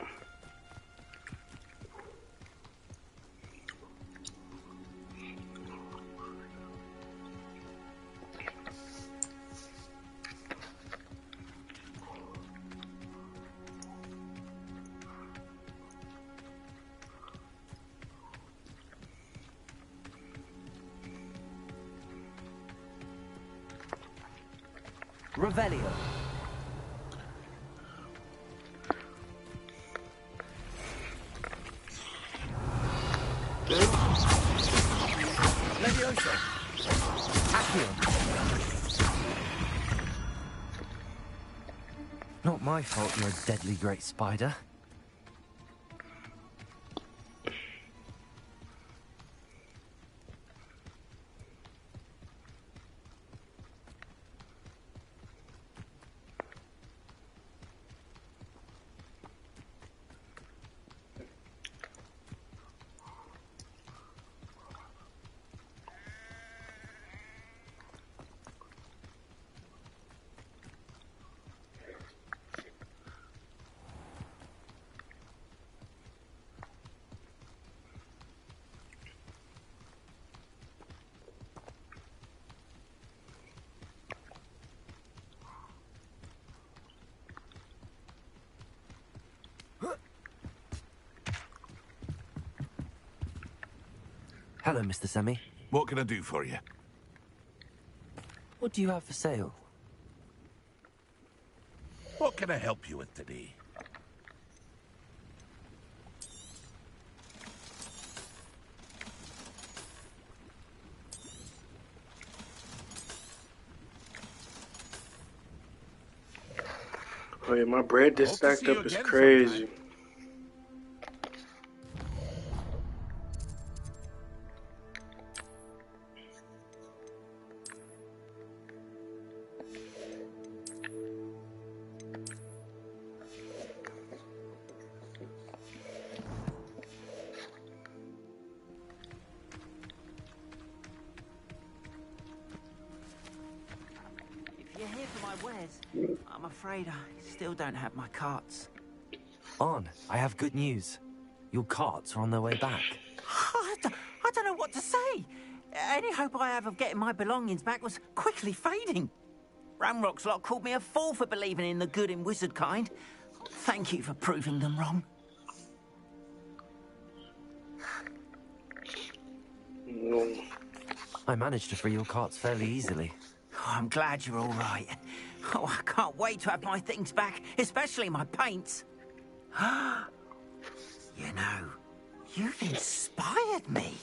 Revelio. Levioso. Accio. Not my fault you're a deadly great spider. Hello, Mr. Semi. What can I do for you? What do you have for sale? What can I help you with today? Oh yeah, my bread just stacked up is crazy. afraid I still don't have my carts. On, I have good news. Your carts are on their way back. I don't know what to say. Any hope I have of getting my belongings back was quickly fading. Ramrock's lot called me a fool for believing in the good in wizard kind. Thank you for proving them wrong. I managed to free your carts fairly easily. Oh, I'm glad you're all right. Oh, I can't wait to have my things back, especially my paints. You know, you've inspired me.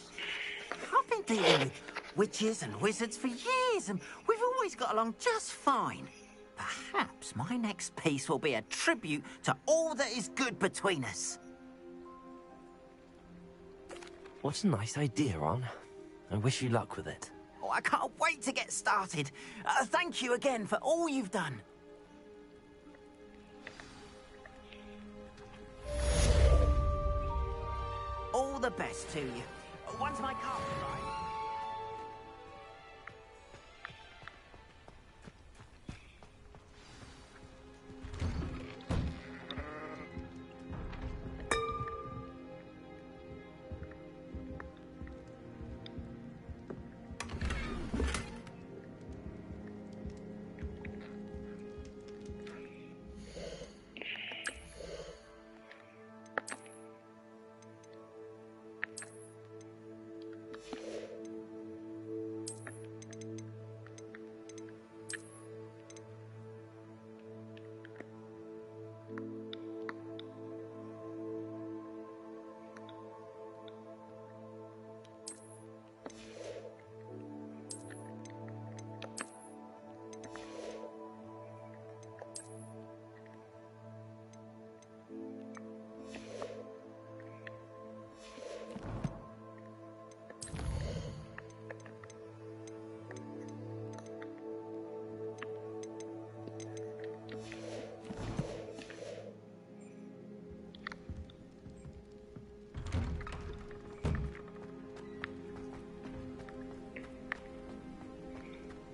I've been dealing with witches and wizards for years, and we've always got along just fine. Perhaps my next piece will be a tribute to all that is good between us. What a nice idea, Ron. I wish you luck with it. Oh, I can't wait to get started. Thank you again for all you've done. All the best to you. Once my car's arrived.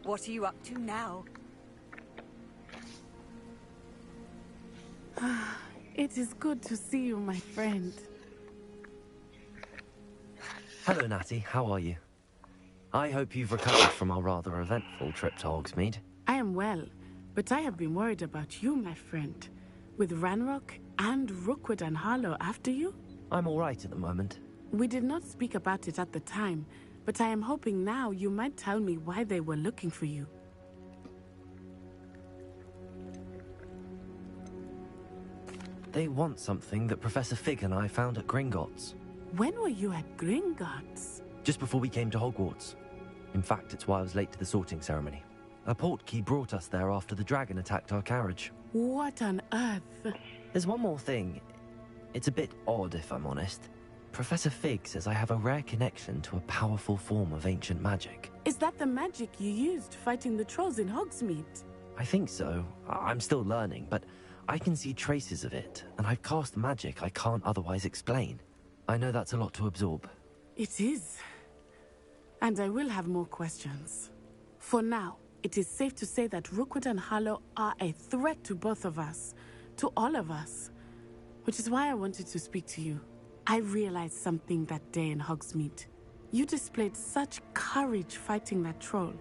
What are you up to now? It is good to see you, my friend. Hello, Natty. How are you? I hope you've recovered from our rather eventful trip to Hogsmeade. I am well, but I have been worried about you, my friend. With Ranrock and Rookwood and Harlow after you? I'm all right at the moment. We did not speak about it at the time, but I am hoping now you might tell me why they were looking for you. They want something that Professor Fig and I found at Gringotts. When were you at Gringotts? Just before we came to Hogwarts. In fact, it's why I was late to the sorting ceremony. A portkey brought us there after the dragon attacked our carriage. What on earth? There's one more thing. It's a bit odd, if I'm honest. Professor Fig says I have a rare connection to a powerful form of ancient magic. Is that the magic you used fighting the trolls in Hogsmeade? I think so. I'm still learning, but I can see traces of it, and I've cast magic I can't otherwise explain. I know that's a lot to absorb. It is. And I will have more questions. For now, it is safe to say that Rookwood and Harlow are a threat to both of us, to all of us. Which is why I wanted to speak to you. I realized something that day in Hogsmeade. You displayed such courage fighting that troll,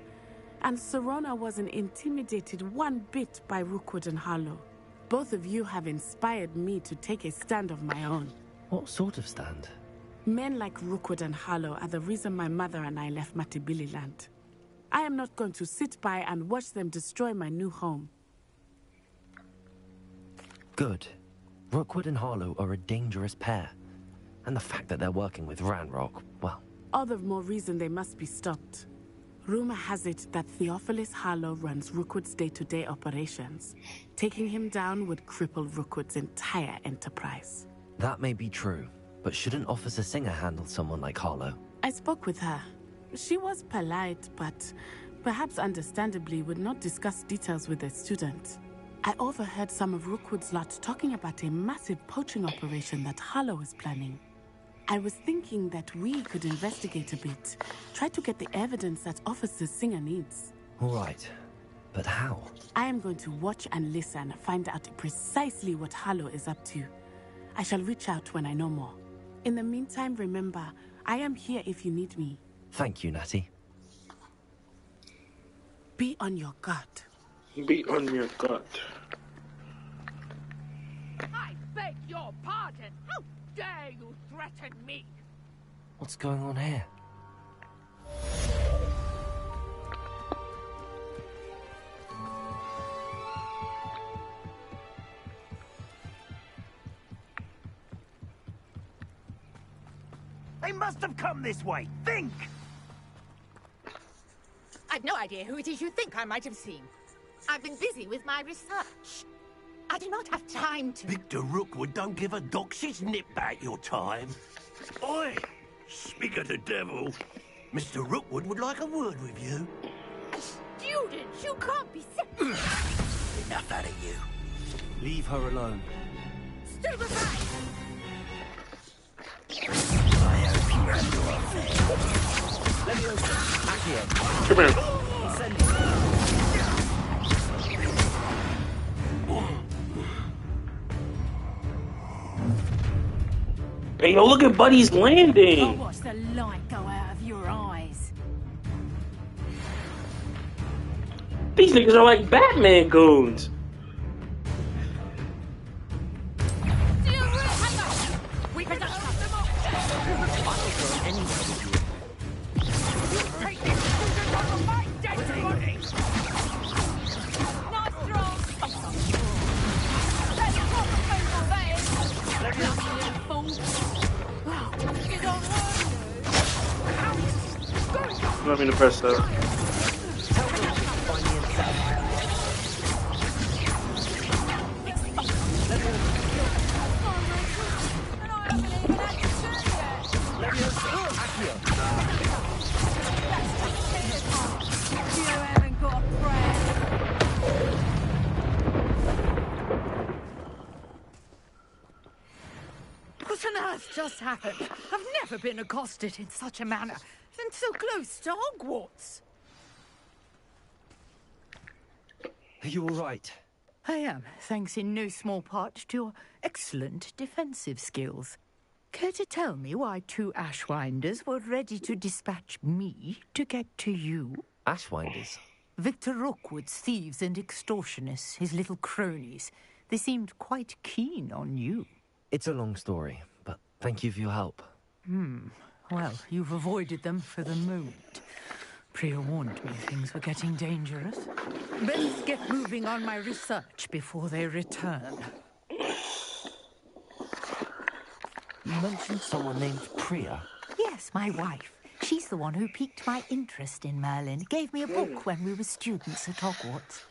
and Serona wasn't intimidated one bit by Rookwood and Harlow. Both of you have inspired me to take a stand of my own. What sort of stand? Men like Rookwood and Harlow are the reason my mother and I left Matibili Land. I am not going to sit by and watch them destroy my new home. Good. Rookwood and Harlow are a dangerous pair. And the fact that they're working with Ranrock, well... All the more reason they must be stopped. Rumor has it that Theophilus Harlow runs Rookwood's day-to-day operations. Taking him down would cripple Rookwood's entire enterprise. That may be true, but shouldn't Officer Singer handle someone like Harlow? I spoke with her. She was polite, but perhaps understandably would not discuss details with a student. I overheard some of Rookwood's lot talking about a massive poaching operation that Harlow is planning. I was thinking that we could investigate a bit, try to get the evidence that Officer Singer needs. All right. But how? I am going to watch and listen, find out precisely what Harlow is up to. I shall reach out when I know more. In the meantime, remember, I am here if you need me. Thank you, Natty. Be on your guard. Be on your guard. I beg your pardon. How dare you threaten me? What's going on here? They must have come this way. Think! I've no idea who it is you think I might have seen. I've been busy with my research. I do not have time to... Victor Rookwood don't give a doxy's nip back your time. Oi! Speak of the devil. Mr. Rookwood would like a word with you. Students, you can't be sick. Enough out of you. Leave her alone. Stupefy! I hope you have your affair. Let me open. Accio. Come here. Send Hey, yo, look at Buddy's landing. I'll watch the light go out of your eyes. These niggas are like Batman goons. We can just cut them off. Take these students on the fight, dead body. Not strong. Let's pop the phone there. Let me You want me to press that? What on earth just happened? I've never been accosted in such a manner, and so close to Hogwarts. Are you all right? I am, thanks in no small part to your excellent defensive skills. Care to tell me why two Ashwinders were ready to dispatch me to get to you? Ashwinders? Victor Rookwood's thieves and extortionists, his little cronies. They seemed quite keen on you. It's a long story, but thank you for your help. Well, you've avoided them for the moment. Priya warned me things were getting dangerous. Best get moving on my research before they return. You mentioned someone named Priya. Yes, my wife. She's the one who piqued my interest in Merlin. Gave me a book when we were students at Hogwarts.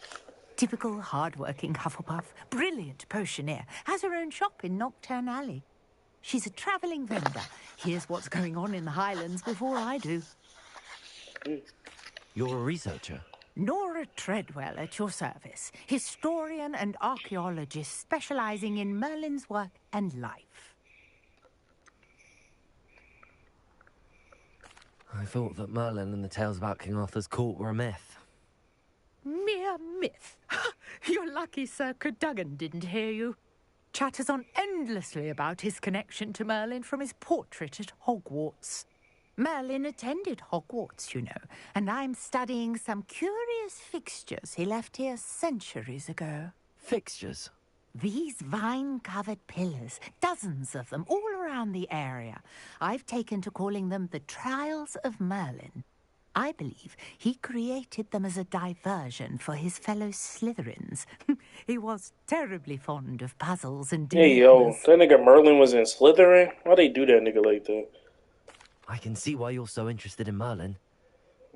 Typical hard-working Hufflepuff, brilliant potioneer, has her own shop in Knockturn Alley. She's a travelling vendor. Here's what's going on in the Highlands before I do. You're a researcher? Nora Treadwell at your service, historian and archaeologist specialising in Merlin's work and life. I thought that Merlin and the tales about King Arthur's court were a myth. Mere myth. You're lucky Sir Cadogan didn't hear you. Chatters on endlessly about his connection to Merlin from his portrait at Hogwarts. Merlin attended Hogwarts, you know, and I'm studying some curious fixtures he left here centuries ago. Fixtures? These vine-covered pillars, dozens of them, all around the area. I've taken to calling them the Trials of Merlin. I believe he created them as a diversion for his fellow Slytherins. He was terribly fond of puzzles and Hey, yo, that nigga Merlin was in Slytherin? Why'd they do that nigga like that? I can see why you're so interested in Merlin.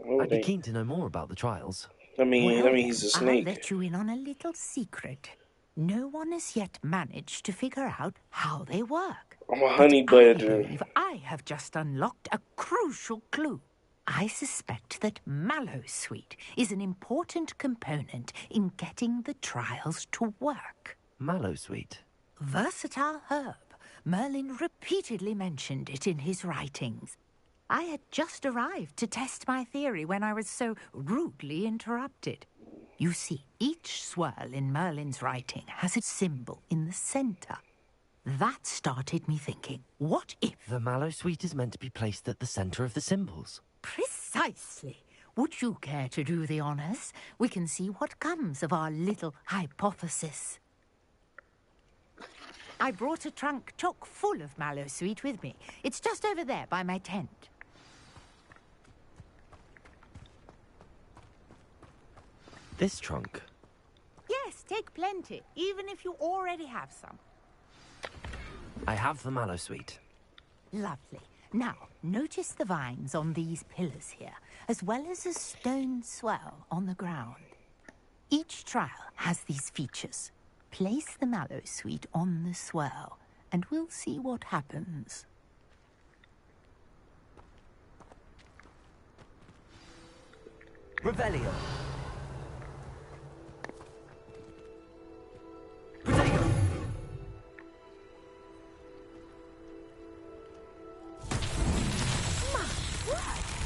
Oh, I'd be keen to know more about the trials. I mean, he's a snake. I'll let you in on a little secret. No one has yet managed to figure out how they work. I'm a honey badger. I believe I have just unlocked a crucial clue. I suspect that Mallowsweet is an important component in getting the trials to work. Mallowsweet? Versatile herb. Merlin repeatedly mentioned it in his writings. I had just arrived to test my theory when I was so rudely interrupted. You see, each swirl in Merlin's writing has a symbol in the center. That started me thinking, what if... The mallow sweet is meant to be placed at the center of the symbols. Precisely. Would you care to do the honors? We can see what comes of our little hypothesis. I brought a trunk chock full of mallow sweet with me. It's just over there by my tent. This trunk? Yes, take plenty, even if you already have some. I have the mallow sweet. Lovely. Now, notice the vines on these pillars here, as well as a stone swell on the ground. Each trial has these features. Place the mallow sweet on the swell, and we'll see what happens. Revelio.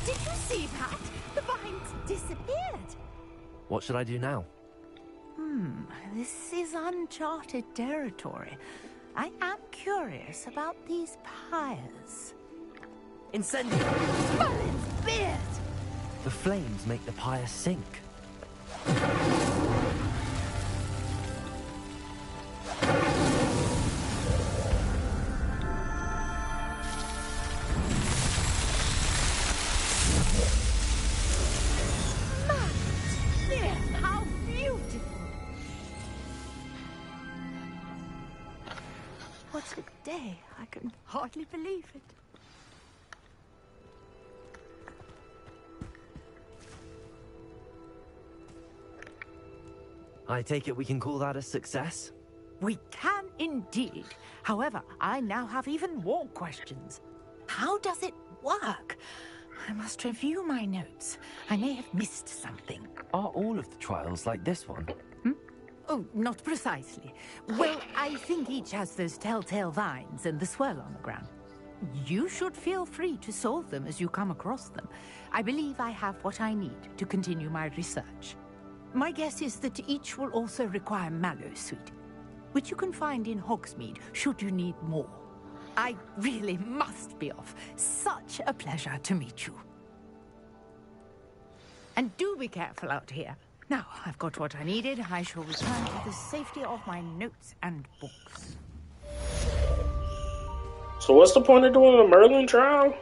Did you see that? The vines disappeared. What should I do now? This is uncharted territory. I am curious about these pyres. Incendio! Merlin's beard! The flames make the pyre sink. How beautiful! What a day. I can hardly believe it. I take it we can call that a success? We can indeed. However, I now have even more questions. How does it work? I must review my notes. I may have missed something. Are all of the trials like this one? Oh, not precisely. Well, I think each has those telltale vines and the swirl on the ground. You should feel free to solve them as you come across them. I believe I have what I need to continue my research. My guess is that each will also require mallow sweet, which you can find in Hogsmeade should you need more. I really must be off. Such a pleasure to meet you. And do be careful out here. Now, I've got what I needed. I shall return to the safety of my notes and books. So what's the point of doing a Merlin trial?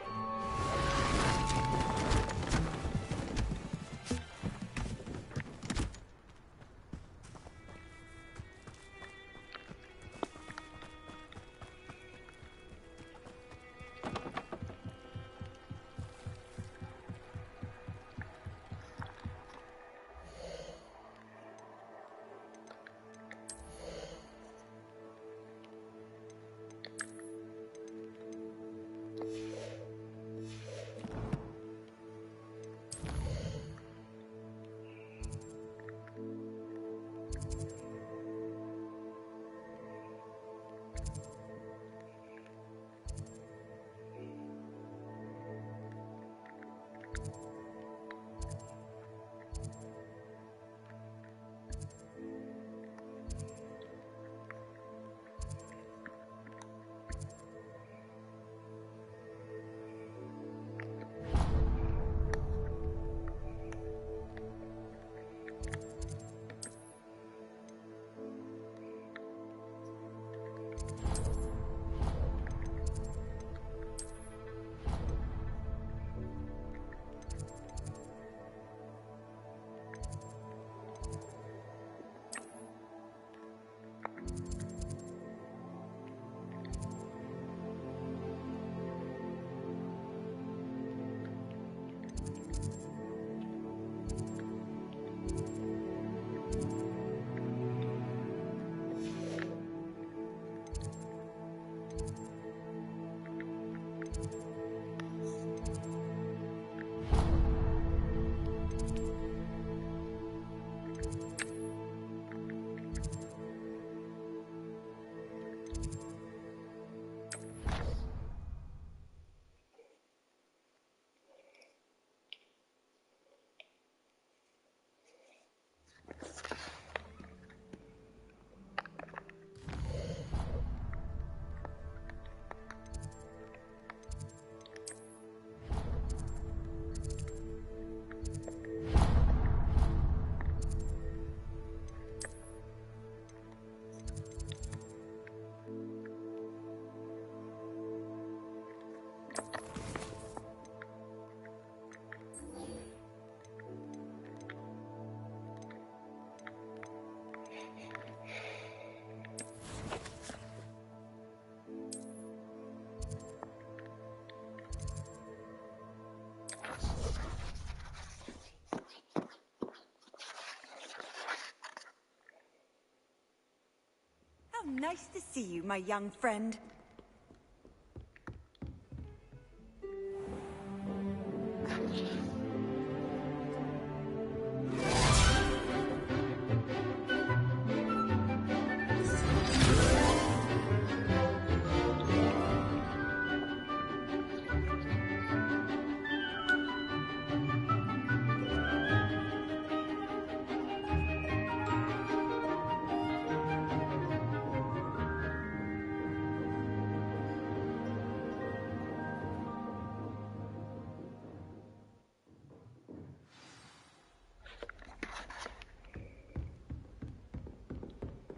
Nice to see you, my young friend.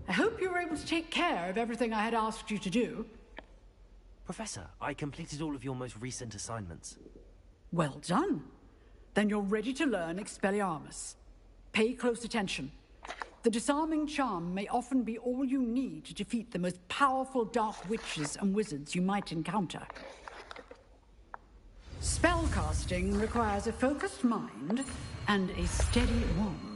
I hope you were able to take care of everything I had asked you to do. Professor, I completed all of your most recent assignments. Well done. Then you're ready to learn Expelliarmus. Pay close attention. The disarming charm may often be all you need to defeat the most powerful dark witches and wizards you might encounter. Spellcasting requires a focused mind and a steady wand.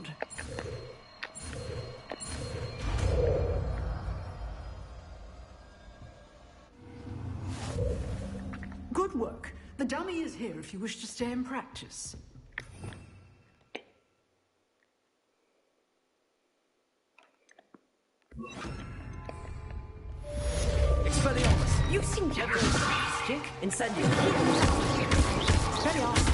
Good work. The dummy is here if you wish to stay and practice. Expelliarmus! You seem to have a stick. Incendio! Expelliarmus!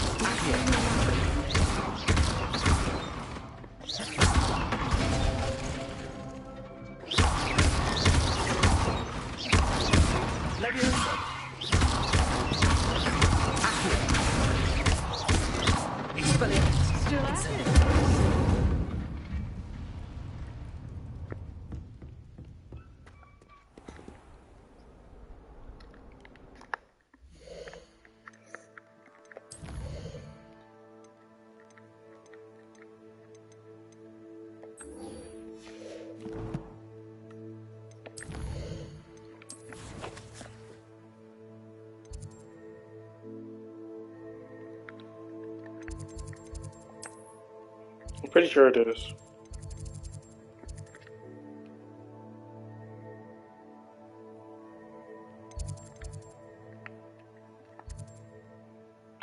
Leviosa! Expelliarmus! Still at it? I'm pretty sure it is.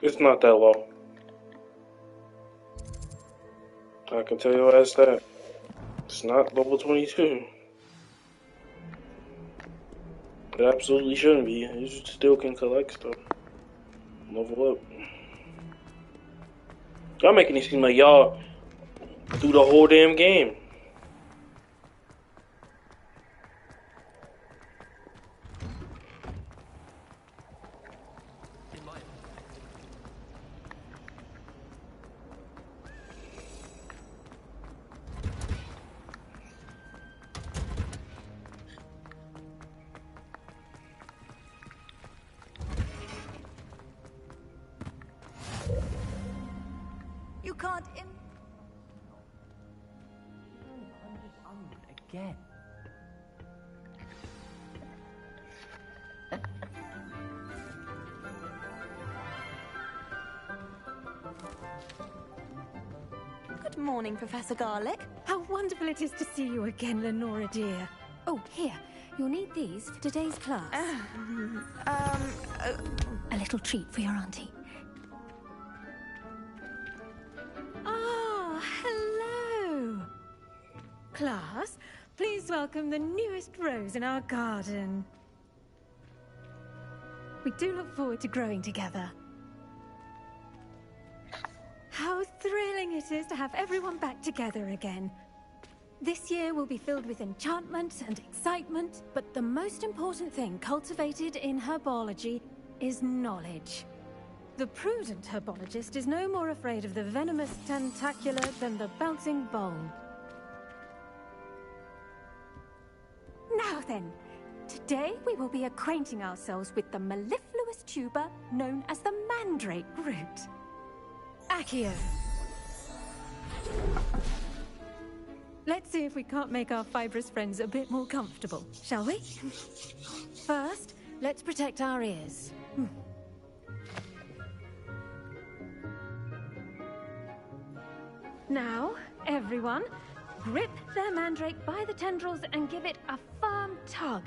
It's not that low. I can tell you as that. It's not level 22. It absolutely shouldn't be. You still can collect stuff. Level up. Y'all making it seem like y'all do the whole damn game. You can't Again. Good morning, Professor Garlick. How wonderful it is to see you again, Lenora dear. Oh, here. You'll need these for today's class. A little treat for your auntie. Ah, hello. Class, please welcome the newest rose in our garden. We do look forward to growing together. How thrilling it is to have everyone back together again. This year will be filled with enchantment and excitement, but the most important thing cultivated in herbology is knowledge. The prudent herbologist is no more afraid of the venomous tentacula than the bouncing bowl. Now then, today we will be acquainting ourselves with the mellifluous tuber known as the mandrake root. Accio. Let's see if we can't make our fibrous friends a bit more comfortable, shall we? First, let's protect our ears. Now, everyone, Grip their mandrake by the tendrils and give it a firm tug.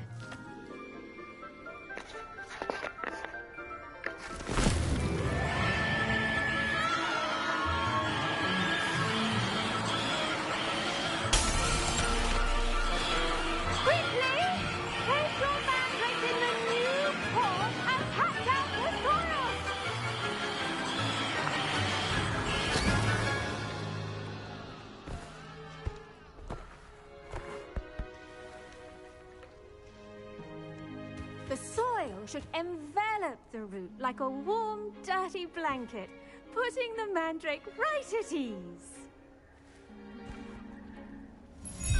The soil should envelop the root like a warm, dirty blanket, putting the mandrake right at ease.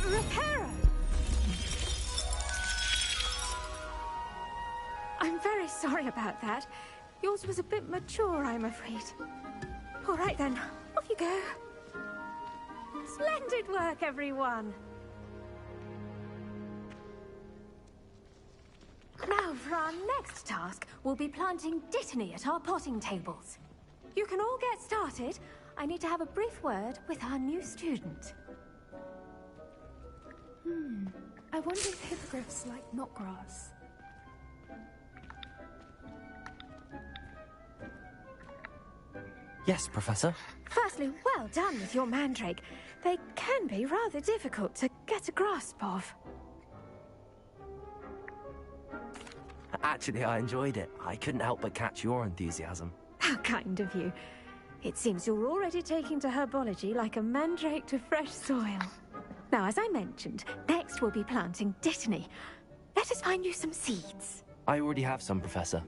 Reparo! I'm very sorry about that. Yours was a bit mature, I'm afraid. All right then, off you go. Splendid work, everyone. Now, for our next task, we'll be planting dittany at our potting tables. You can all get started. I need to have a brief word with our new student. I wonder if hippogriffs like knotgrass. Yes, Professor. Firstly, well done with your mandrake. They can be rather difficult to get a grasp of. Actually, I enjoyed it. I couldn't help but catch your enthusiasm. How kind of you. It seems you're already taking to herbology like a mandrake to fresh soil. Now, as I mentioned, next we'll be planting dittany. Let us find you some seeds. I already have some, Professor.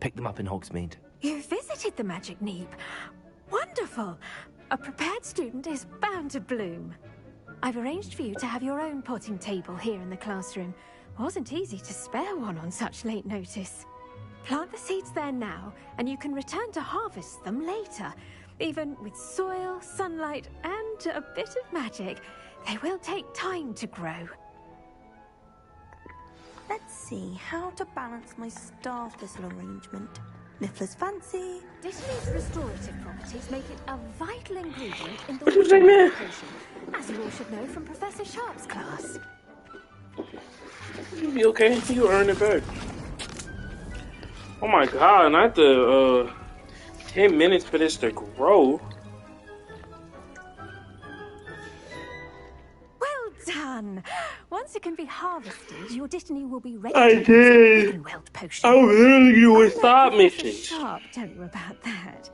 Picked them up in Hogsmeade. You visited the Magic Neep. Wonderful. A prepared student is bound to bloom. I've arranged for you to have your own potting table here in the classroom. Wasn't easy to spare one on such late notice. Plant the seeds there now, and you can return to harvest them later. Even with soil, sunlight, and a bit of magic, they will take time to grow. Let's see how to balance my star thistle arrangement. Niffler's fancy. Dittany's restorative properties make it a vital ingredient in the What was that, man? potion, as you all should know from Professor Sharp's class. You'll be okay. You earn it back. Oh my god, not the 10 minutes for this to grow. Well done. Once it can be harvested, your dittany will be ready I to use did. in Weld potion. I was literally doing I'll side let Professor missions. Sharp tell you about that.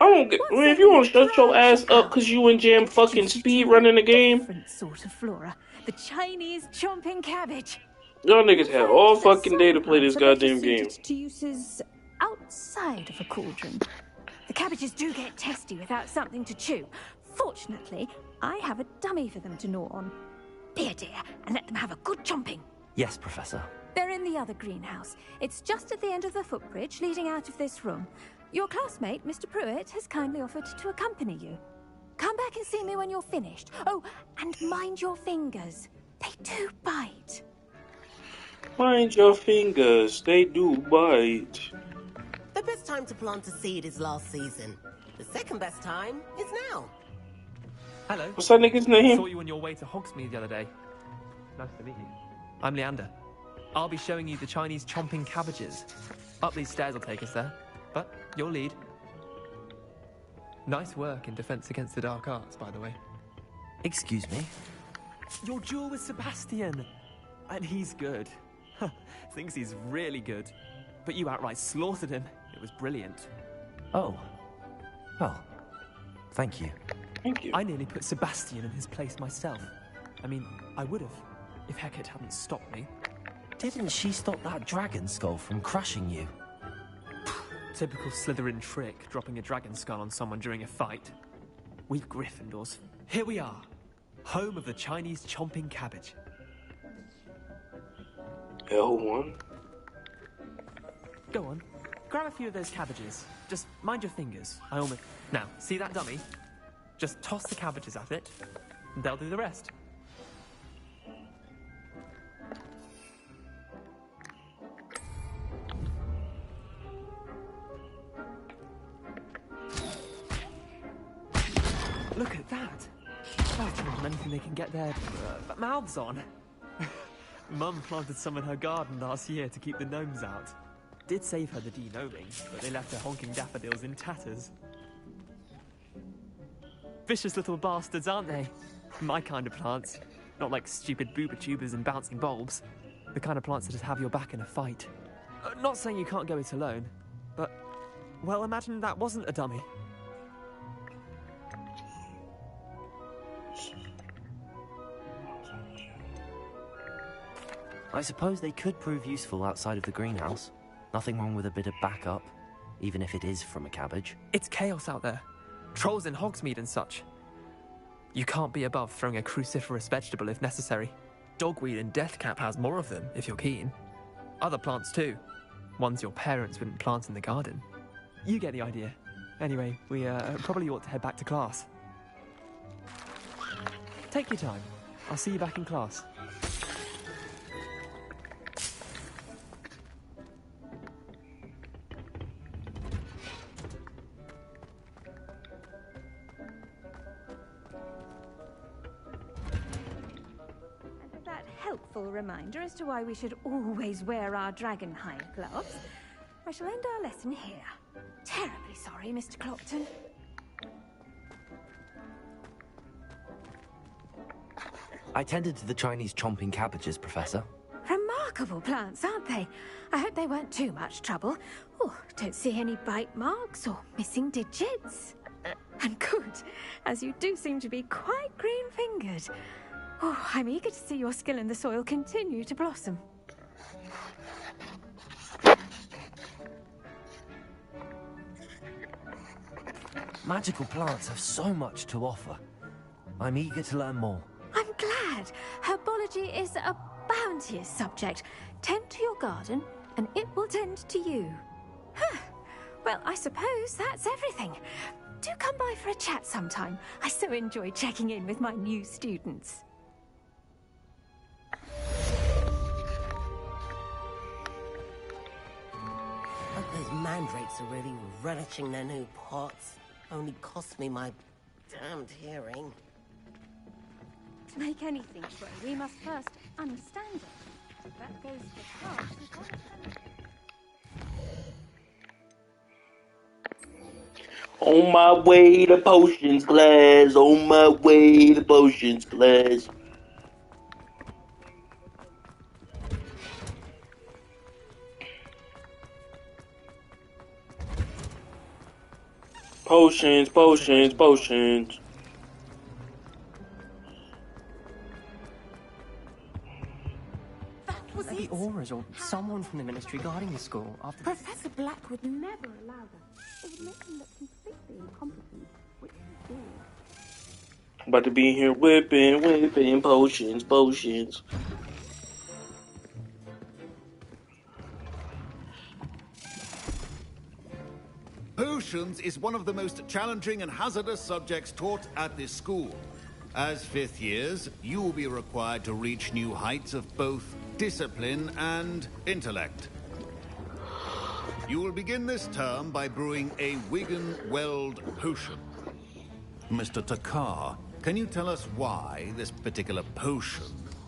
I don't get. I mean, if you want to shut your ass up because you and Jam fucking speed running the game, Different sort of flora. The Chinese chomping cabbage. y'all niggas had all fucking day to play this Plants are better goddamn game. suited to uses outside of a cauldron. The cabbages do get testy without something to chew. Fortunately, I have a dummy for them to gnaw on. Be a dear and let them have a good chomping. Yes, Professor. They're in the other greenhouse. It's just at the end of the footbridge leading out of this room. Your classmate, Mr. Pruitt, has kindly offered to accompany you. Come back and see me when you're finished. Oh, and mind your fingers. They do bite. Mind your fingers, they do bite. The best time to plant a seed is last season. The second best time is now. Hello. What's that nigga's name? Saw you on your way to Hogsmeade the other day. Nice to meet you. I'm Leander. I'll be showing you the Chinese chomping cabbages. Up these stairs will take us there, but you'll lead. Nice work in Defense Against the Dark Arts, by the way. Excuse me? Your duel with Sebastian! And he's good. Thinks he's really good. But you outright slaughtered him. It was brilliant. Oh. Well, thank you. Thank you. I nearly put Sebastian in his place myself. I mean, I would have, if Hecate hadn't stopped me. Didn't she stop that dragon skull from crushing you? Typical Slytherin trick, dropping a dragon skull on someone during a fight. We Gryffindors. Here we are. Home of the Chinese chomping cabbage. L1. Go on. Grab a few of those cabbages. Just mind your fingers. I almost... Now, see that dummy? Just toss the cabbages at it, and they'll do the rest. Look at that. Sheltering them anything they can get their mouths on. Mum planted some in her garden last year to keep the gnomes out. Did save her the de-gnoming, but they left her honking daffodils in tatters. Vicious little bastards, aren't they? My kind of plants. Not like stupid booba tubers and bouncing bulbs. The kind of plants that just have your back in a fight. Not saying you can't go it alone, but, well, imagine that wasn't a dummy. I suppose they could prove useful outside of the greenhouse. Nothing wrong with a bit of backup, even if it is from a cabbage. It's chaos out there. Trolls in Hogsmeade and such. You can't be above throwing a cruciferous vegetable if necessary. Dogweed and Deathcap has more of them, if you're keen. Other plants too. Ones your parents wouldn't plant in the garden. You get the idea. Anyway, we probably ought to head back to class. Take your time. I'll see you back in class. Helpful reminder as to why we should always wear our dragonhide gloves. I shall end our lesson here. Terribly sorry, Mr. Clopton. I tended to the Chinese chomping cabbages, Professor. Remarkable plants, aren't they? I hope they weren't too much trouble. Oh, don't see any bite marks or missing digits. And good, as you do seem to be quite green-fingered. Oh, I'm eager to see your skill in the soil continue to blossom. Magical plants have so much to offer. I'm eager to learn more. I'm glad. Herbology is a bounteous subject. Tend to your garden, and it will tend to you. Huh. Well, I suppose that's everything. Do come by for a chat sometime. I so enjoy checking in with my new students. Those mandrakes are really relishing their new pots. Only cost me my damned hearing. To make anything grow, we must first understand it. That goes for plants as well as On my way to potions class. On my way to potions class. Potions, potions, potions. Was the auras or someone from the ministry guarding the school after... Professor Black would never allow that. It would make him look completely incompetent, which he did. About to be here whipping potions, potions. Potions is one of the most challenging and hazardous subjects taught at this school. As fifth years, you will be required to reach new heights of both discipline and intellect. You will begin this term by brewing a Wigan-Weld potion. Mr. Takar, can you tell us why this particular potion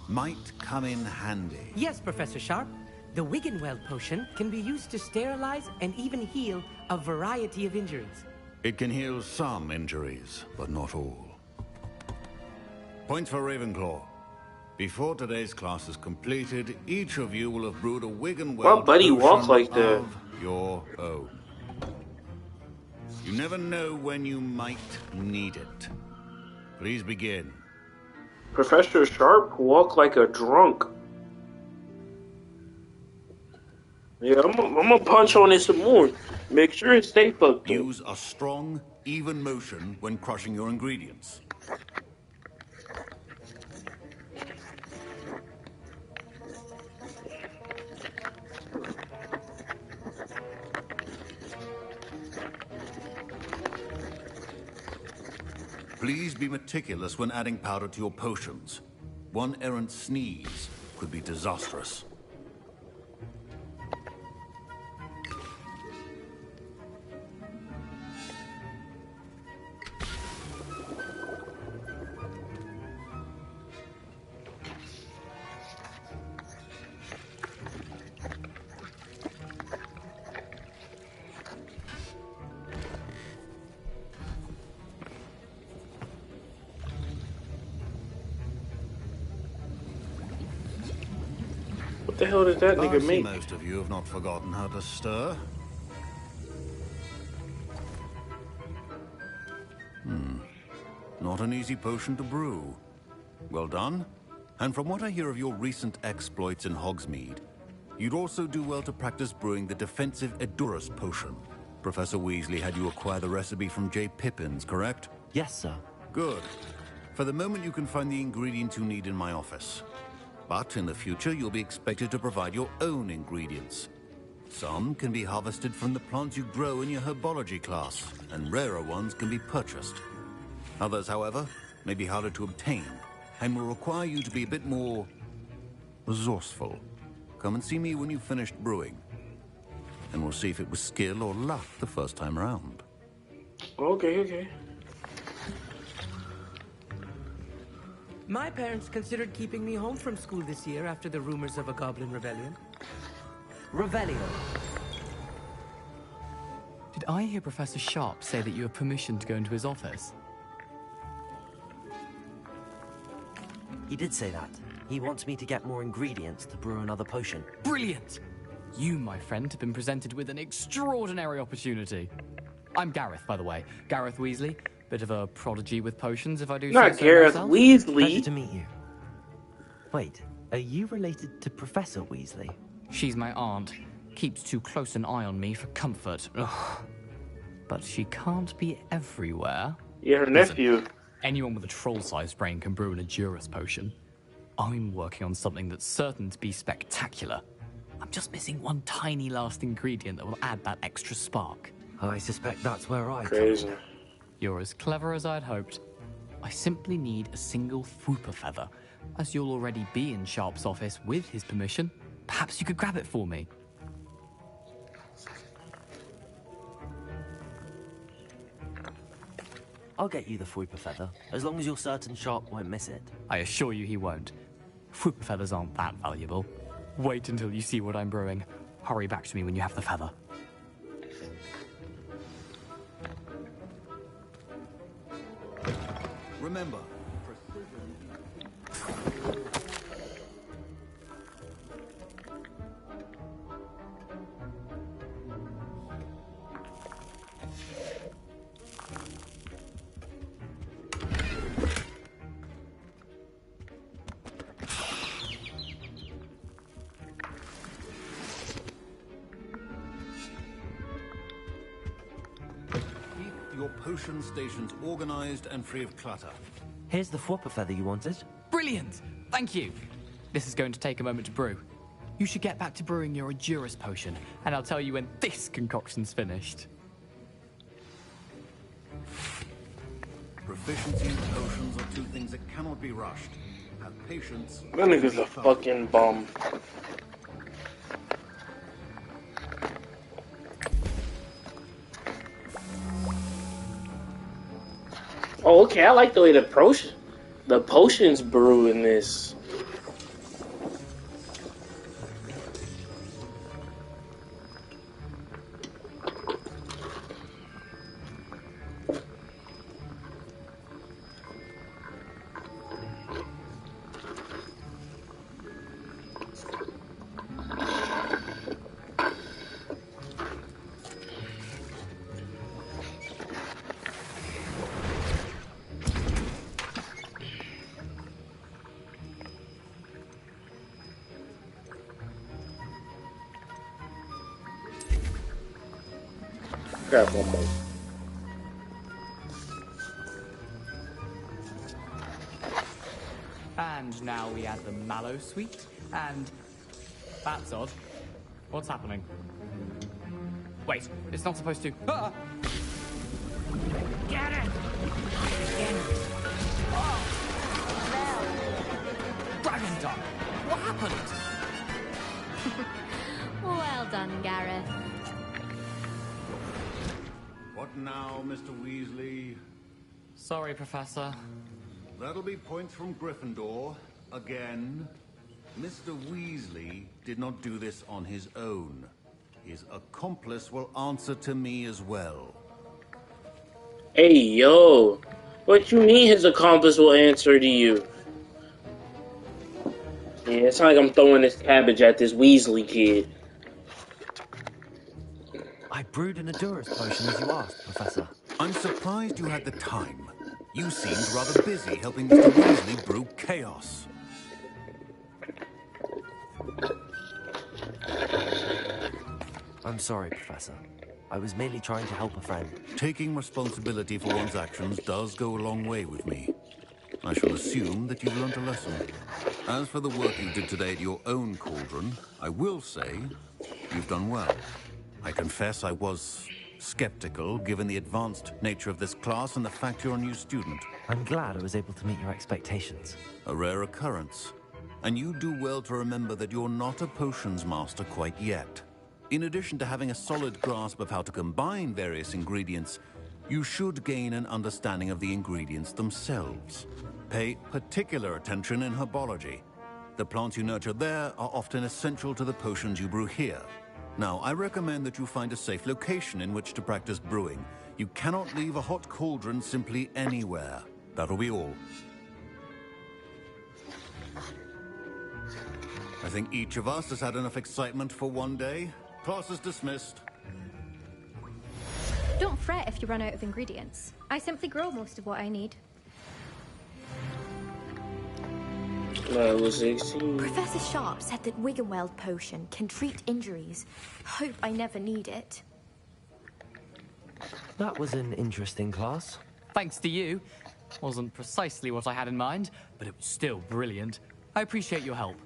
might come in handy? Yes, Professor Sharp. The Wigan-Weld potion can be used to sterilize and even heal a variety of injuries. It can heal some injuries, but not all. Points for Ravenclaw. Before today's class is completed, each of you will have brewed a Wigan-Weld Why buddy walk like that? of your own. You never know when you might need it. Please begin. Professor Sharp walk like a drunk. Yeah, I'm gonna punch on it some more. Make sure it stay fucked up. Use a strong, even motion when crushing your ingredients. Please be meticulous when adding powder to your potions. One errant sneeze could be disastrous. What the hell did that I nigga see make? most of you have not forgotten how to stir. Not an easy potion to brew. Well done. And from what I hear of your recent exploits in Hogsmeade, you'd also do well to practice brewing the defensive Edurus potion. Professor Weasley had you acquire the recipe from J. Pippins, correct? Yes, sir. Good. For the moment, you can find the ingredients you need in my office. But in the future, you'll be expected to provide your own ingredients. Some can be harvested from the plants you grow in your herbology class, and rarer ones can be purchased. Others, however, may be harder to obtain, and will require you to be a bit more resourceful. Come and see me when you've finished brewing, and we'll see if it was skill or luck the first time around. Okay. My parents considered keeping me home from school this year after the rumors of a goblin rebellion. Revelio. Did I hear Professor Sharp say that you have permission to go into his office? He did say that. He wants me to get more ingredients to brew another potion. Brilliant! You, my friend, have been presented with an extraordinary opportunity. I'm Gareth, by the way. Gareth Weasley. Bit of a prodigy with potions, if I do say so Not Gareth myself. Weasley. Pleasure to meet you. Wait, are you related to Professor Weasley? She's my aunt. Keeps too close an eye on me for comfort. Ugh. But she can't be everywhere. Yeah, her nephew. Listen, anyone with a troll-sized brain can brew an Edurus potion. I'm working on something that's certain to be spectacular. I'm just missing one tiny last ingredient that will add that extra spark. I suspect that's where I Crazy. come. You're as clever as I'd hoped. I simply need a single Fwooper feather. As you'll already be in Sharp's office with his permission, perhaps you could grab it for me. I'll get you the Fwooper feather, as long as you're certain Sharp won't miss it. I assure you he won't. Fwooper feathers aren't that valuable. Wait until you see what I'm brewing. Hurry back to me when you have the feather. Remember, keep your potion stations organized and free of clutter. Here's the Fwooper feather you wanted. Brilliant! Thank you! This is going to take a moment to brew. You should get back to brewing your Edurus potion, and I'll tell you when this concoction's finished. Proficiency in potions are two things that cannot be rushed. Have patience. That nigga's a fucking bum. Oh, okay. I like the way the potions brew in this. Grab one more. And now we add the mallow sweet, and... That's odd. What's happening? Wait, it's not supposed to... Ah! Get it! Dragon Dog! What happened? Well done, Gareth. What now, Mr. Weasley? Sorry, Professor. That'll be points from Gryffindor. Again. Mr. Weasley did not do this on his own. His accomplice will answer to me as well. Hey, yo. What you mean his accomplice will answer to you? Yeah, it's like I'm throwing this cabbage at this Weasley kid. I brewed an Endurance potion as you asked, Professor. I'm surprised you had the time. You seemed rather busy helping Mr. Weasley brew chaos. I'm sorry, Professor. I was merely trying to help a friend. Taking responsibility for one's actions does go a long way with me. I shall assume that you've learnt a lesson. As for the work you did today at your own cauldron, I will say you've done well. I confess I was skeptical, given the advanced nature of this class and the fact you're a new student. I'm glad I was able to meet your expectations. A rare occurrence. And you do well to remember that you're not a potions master quite yet. In addition to having a solid grasp of how to combine various ingredients, you should gain an understanding of the ingredients themselves. Pay particular attention in herbology. The plants you nurture there are often essential to the potions you brew here. Now, I recommend that you find a safe location in which to practice brewing. You cannot leave a hot cauldron simply anywhere. That'll be all. I think each of us has had enough excitement for one day. Class is dismissed. Don't fret if you run out of ingredients. I simply grow most of what I need. Level 16. Professor Sharp said that Wiggenweld potion can treat injuries. Hope I never need it. That was an interesting class. Thanks to you. Wasn't precisely what I had in mind, but it was still brilliant. I appreciate your help.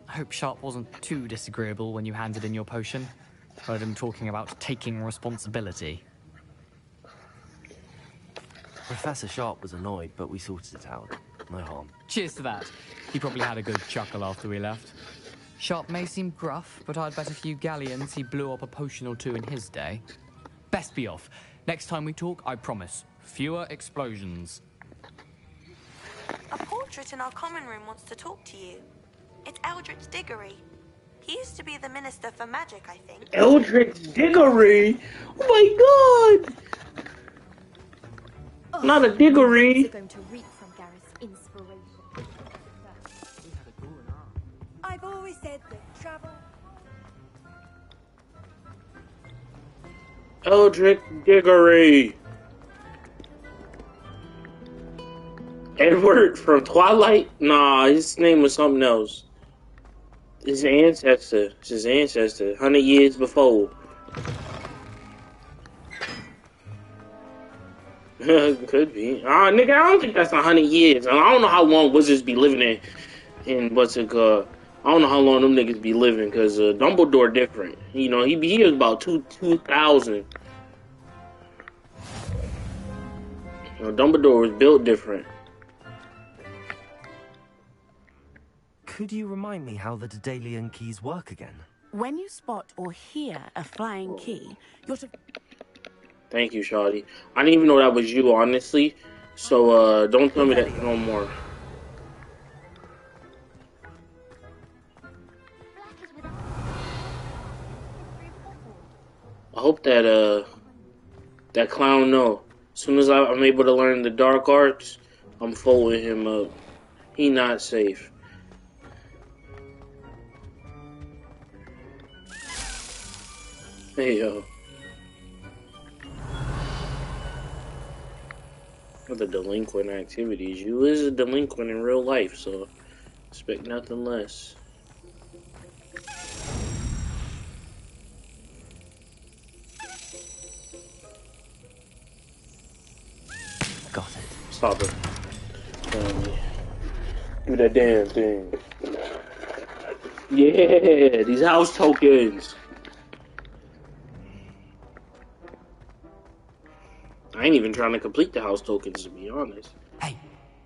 I hope Sharp wasn't too disagreeable when you handed in your potion. Heard him talking about taking responsibility. Professor Sharp was annoyed, but we sorted it out. No harm. Cheers to that. He probably had a good chuckle after we left. Sharp may seem gruff, but I'd bet a few galleons he blew up a potion or two in his day. Best be off. Next time we talk, I promise, fewer explosions. A portrait in our common room wants to talk to you. It's Eldritch Diggory. He used to be the Minister for Magic, I think. Eldritch Diggory? Oh my god! Not a Diggory. Going to reap from Gareth's inspiration. I've always said that travel... Eldritch Diggory. Edward from Twilight? Nah, his name was something else. His ancestor. It's his ancestor. 100 years before. Could be. Nigga, I don't think that's 100 years. I don't know how long wizards be living in what's it called. I don't know how long them niggas be living, because Dumbledore different. You know, he was about 2000. You know, Dumbledore was built different. Could you remind me how the Daedalian keys work again? When you spot or hear a flying key, you're to... Thank you, Shawty. I didn't even know that was you, honestly. So, don't tell me that no more. I hope that, that clown know. As soon as I'm able to learn the dark arts, I'm folding him up. He not safe. Hey, yo. The delinquent activities. You is a delinquent in real life, so expect nothing less. Got it. Stop it. Do that damn thing. Yeah, these house tokens. I ain't even trying to complete the house tokens, to be honest. Hey,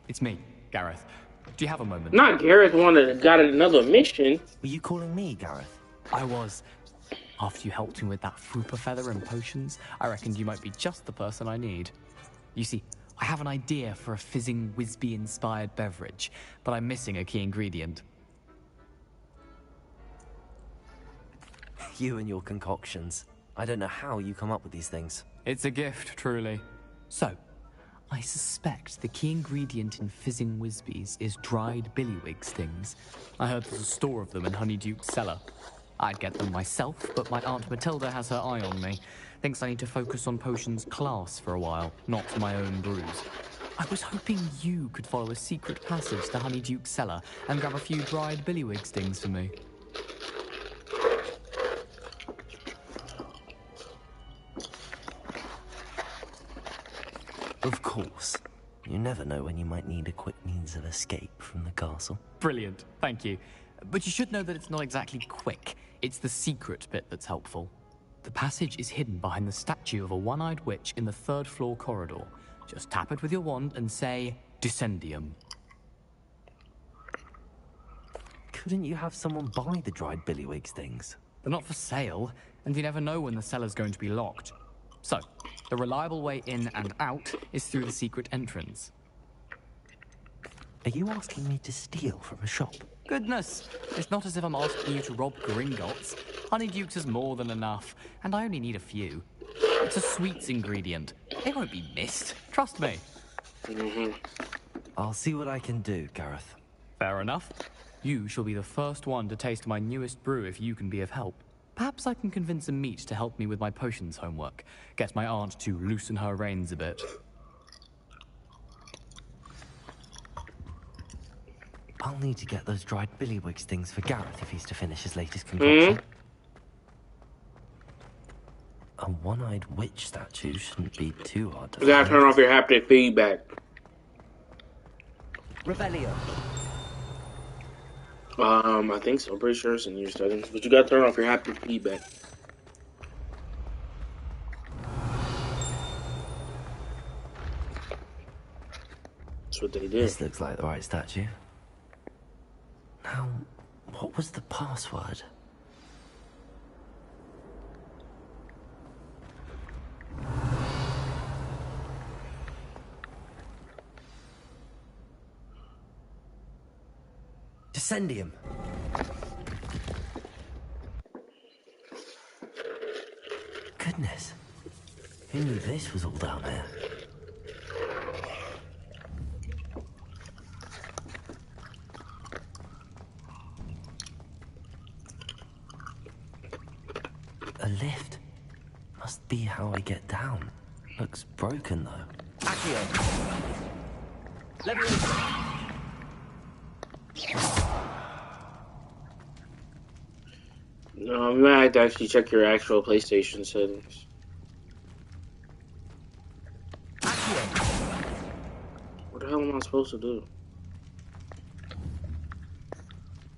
it's me, Gareth. Do you have a moment? Not Gareth got another mission. Were you calling me, Gareth? I was. After you helped me with that Frupa feather and potions, I reckoned you might be just the person I need. You see, I have an idea for a fizzing Whizbee-inspired beverage, but I'm missing a key ingredient. You and your concoctions. I don't know how you come up with these things. It's a gift, truly. So, I suspect the key ingredient in fizzing Whizbees is dried billywig stings. I heard there's a store of them in Honeyduke's cellar. I'd get them myself, but my Aunt Matilda has her eye on me. Thinks I need to focus on potions class for a while, not my own brews. I was hoping you could follow a secret passage to Honeyduke's cellar and grab a few dried billywig stings for me. Of course. You never know when you might need a quick means of escape from the castle. Brilliant, thank you. But you should know that it's not exactly quick. It's the secret bit that's helpful. The passage is hidden behind the statue of a one-eyed witch in the third-floor corridor. Just tap it with your wand and say, Descendium. Couldn't you have someone buy the dried billywig stings? They're not for sale, and you never know when the cellar's going to be locked. So, the reliable way in and out is through the secret entrance. Are you asking me to steal from a shop? Goodness, it's not as if I'm asking you to rob Gringotts. Honeyduke's is more than enough, and I only need a few. It's a sweets ingredient. They won't be missed. Trust me. I'll see what I can do, Gareth. Fair enough. You shall be the first one to taste my newest brew if you can be of help. Perhaps I can convince a meat to help me with my potions homework. Get my aunt to loosen her reins a bit. I'll need to get those dried billywig stings for Gareth if he's to finish his latest concoction. A one-eyed witch statue shouldn't be too hard to You gotta turn off your haptic feedback. Revelio. I think so. I'm pretty sure it's in your settings, but you gotta turn off your haptic feedback. That's what they did. This looks like the right statue. Now, what was the password? Descendium. Goodness. Who knew this was all down here? A lift. Must be how I get down. Looks broken though. Accio. Leviosa. No, you might have to actually check your actual PlayStation settings. What the hell am I supposed to do?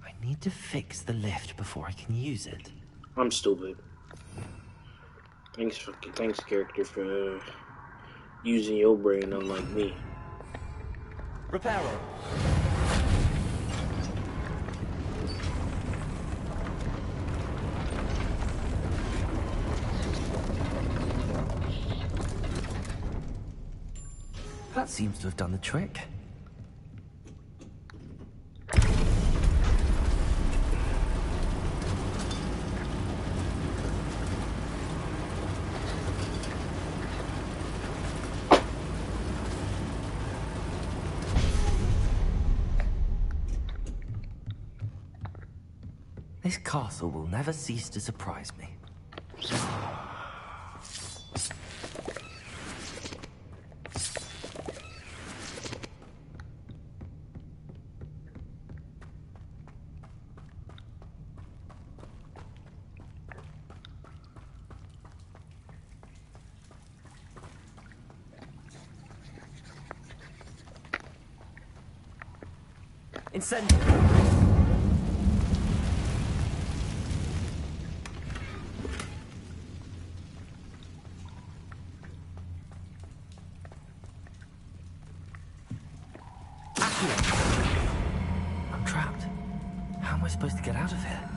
I need to fix the lift before I can use it. I'm stupid. Thanks, character, for using your brain, unlike me. Reparo. That seems to have done the trick. This castle will never cease to surprise me. Incendio. I'm trapped. How am I supposed to get out of here?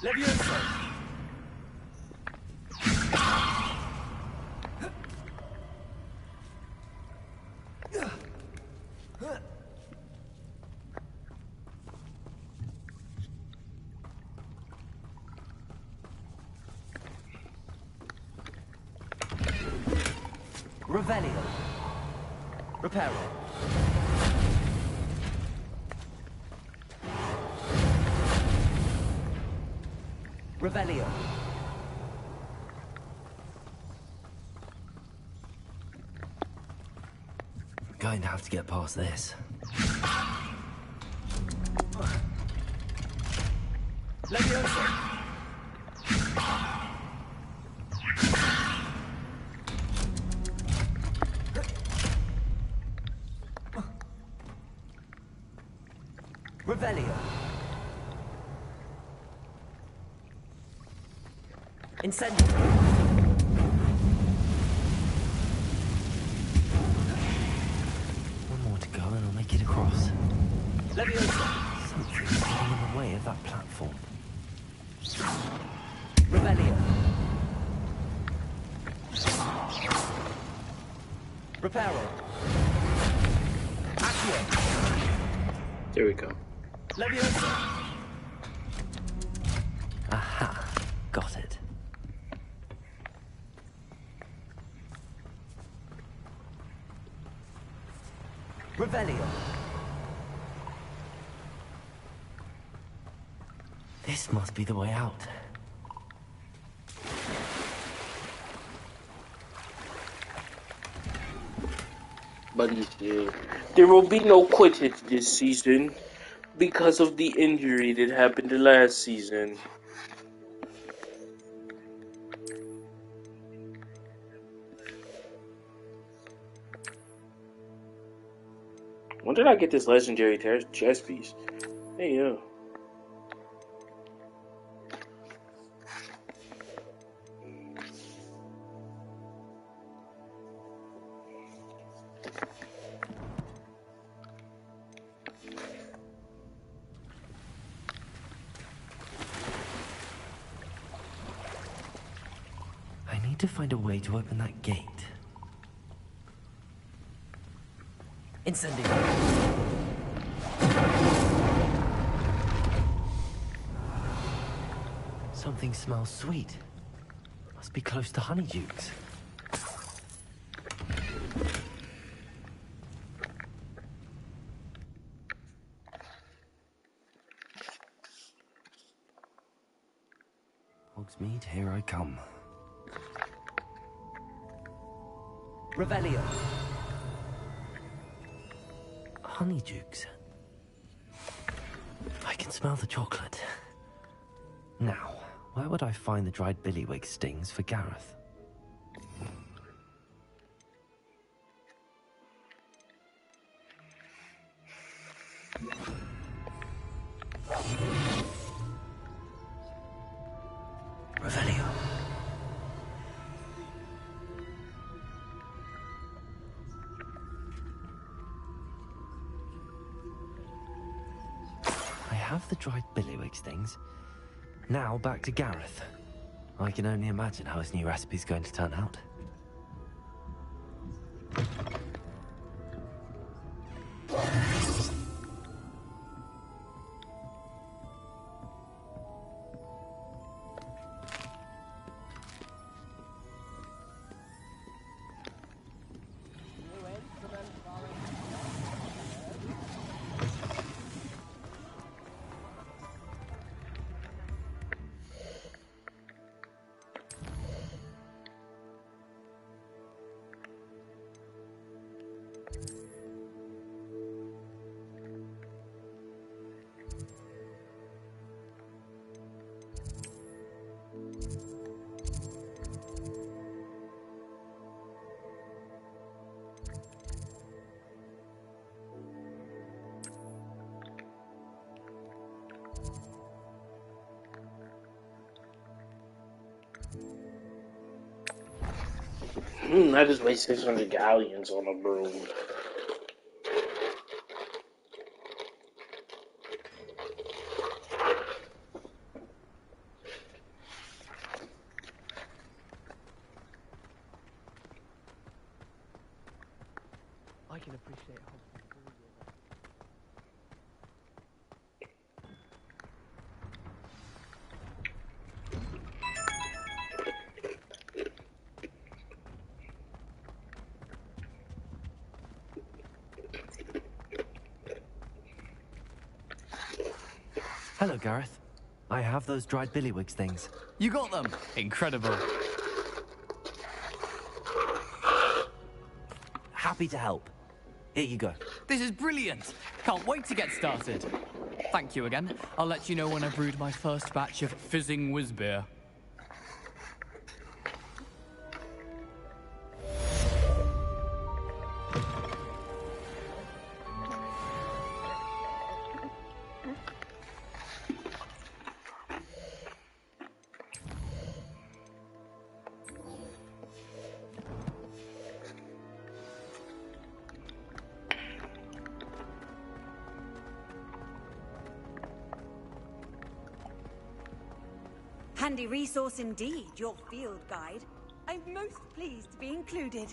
Leviosa. Revelio. Reparo. Revelio. I'm going to have to get past this. Leviosa. Revelio. Incendio. One more to go and I'll make it across. Leviosa. Something's getting in the way of that platform. Revelio. Reparo. Accio. There we go. Leviosa. Aha. Got it. Revelio. This must be the way out. But there will be no Quidditch this season because of the injury that happened the last season. When did I get this legendary chess piece? Hey, yo. I need to find a way to open that gate. Incendio. Something smells sweet. Must be close to Honeydukes. Hogsmeade, here I come. Revelio. Honeydukes. I can smell the chocolate. Now, where would I find the dried billywig stings for Gareth? Revelio. I have the dried billywig stings. Now back to Gareth. I can only imagine how his new recipe's going to turn out. I just waste 600 galleons on a broom. I can appreciate Hogsmeade all year round. Hello, Gareth. I have those dried billywigs things. You got them! Incredible. Happy to help. Here you go. This is brilliant! Can't wait to get started. Thank you again. I'll let you know when I brewed my first batch of fizzing whiz beer. Handy resource indeed, your field guide. I'm most pleased to be included.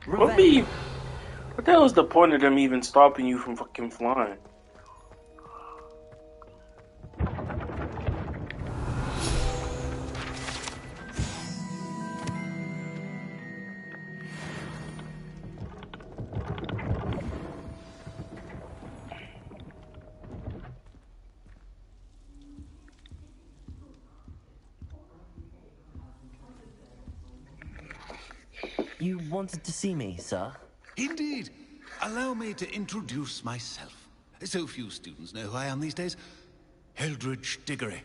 What the hell is the point of them even stopping you from fucking flying? You wanted to see me, sir? Indeed. Allow me to introduce myself. So few students know who I am these days. Eldridge Diggory,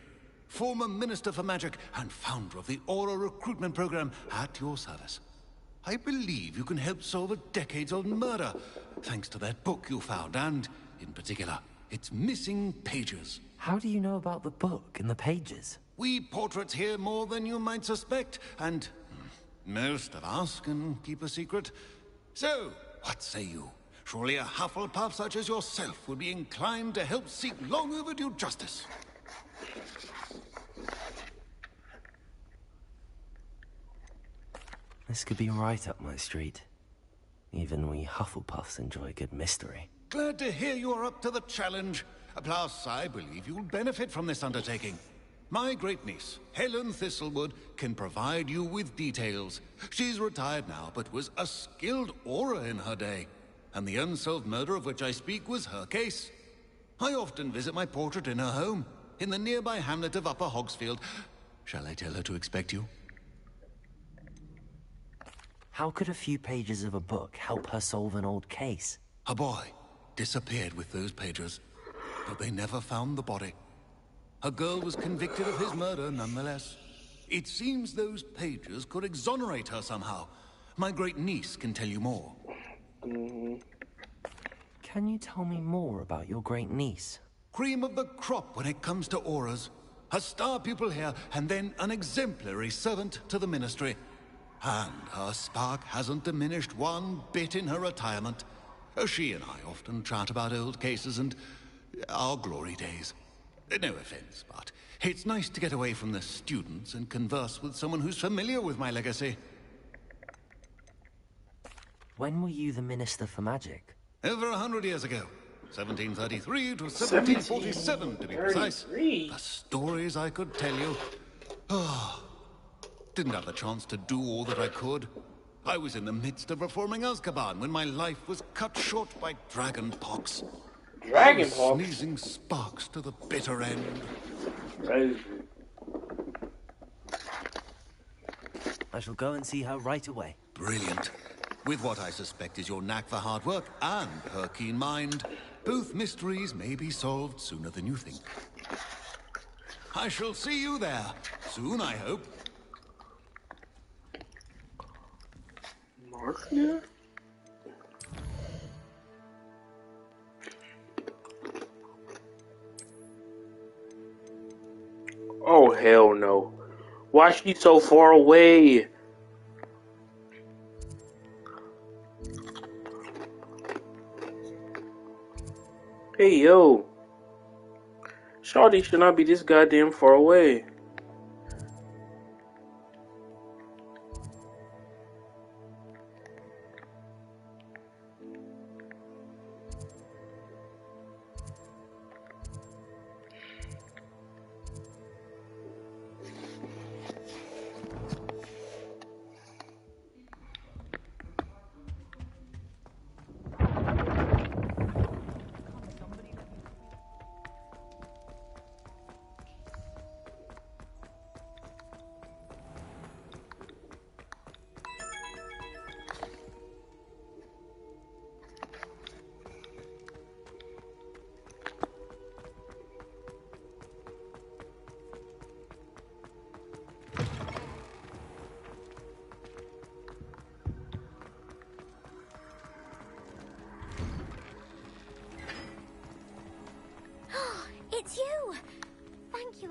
former Minister for Magic and founder of the Aura recruitment program at your service. I believe you can help solve a decades-old murder, thanks to that book you found, and, in particular, its missing pages. How do you know about the book and the pages? We portraits hear more than you might suspect, and most of us can keep a secret. So, what say you? Surely a Hufflepuff such as yourself would be inclined to help seek long overdue justice. This could be right up my street. Even we Hufflepuffs enjoy a good mystery. Glad to hear you are up to the challenge. Plus, I believe you'll benefit from this undertaking. My great-niece, Helen Thistlewood, can provide you with details. She's retired now, but was a skilled aura in her day. And the unsolved murder of which I speak was her case. I often visit my portrait in her home, in the nearby hamlet of Upper Hogsfield. Shall I tell her to expect you? How could a few pages of a book help her solve an old case? A boy disappeared with those pages, but they never found the body. A girl was convicted of his murder nonetheless. It seems those pages could exonerate her somehow. My great-niece can tell you more. Can you tell me more about your great-niece? Cream of the crop when it comes to auras. A star pupil here, and then an exemplary servant to the ministry. And her spark hasn't diminished one bit in her retirement. She and I often chat about old cases and our glory days. No offense, but it's nice to get away from the students and converse with someone who's familiar with my legacy. When were you the Minister for Magic? Over 100 years ago. 1733 to 1747, to be precise. The stories I could tell you. Didn't have the chance to do all that I could. I was in the midst of reforming Azkaban when my life was cut short by dragon pox. Dragon pox? Sneezing sparks to the bitter end. I shall go and see her right away. Brilliant. With what I suspect is your knack for hard work and her keen mind, both mysteries may be solved sooner than you think. I shall see you there. Soon, I hope. Marcia? Oh, hell no. Why is she so far away? Hey, yo. Shawty should not be this goddamn far away.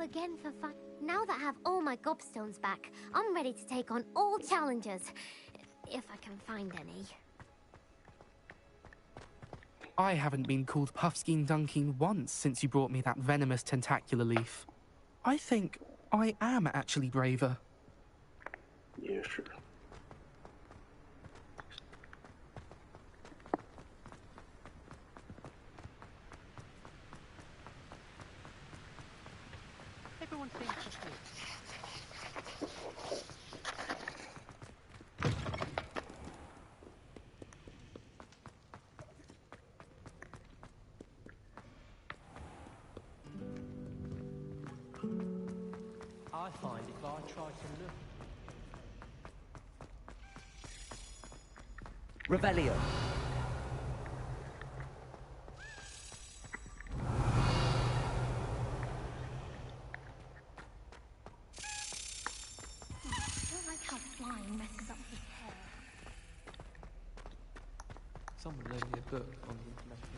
again for fun. Now that I have all my gobstones back, I'm ready to take on all challenges. If I can find any. I haven't been called Puffskein Dunking once since you brought me that venomous tentacular leaf. I think I am actually braver. Yeah, sure. Everyone thinks it's good. I find if I try to look... Revelio. I don't like how flying messes up his hair. Someone loaned me a book on the intellectual.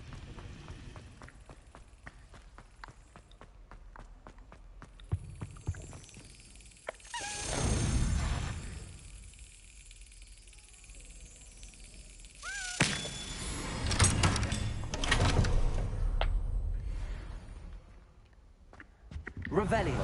Revelio.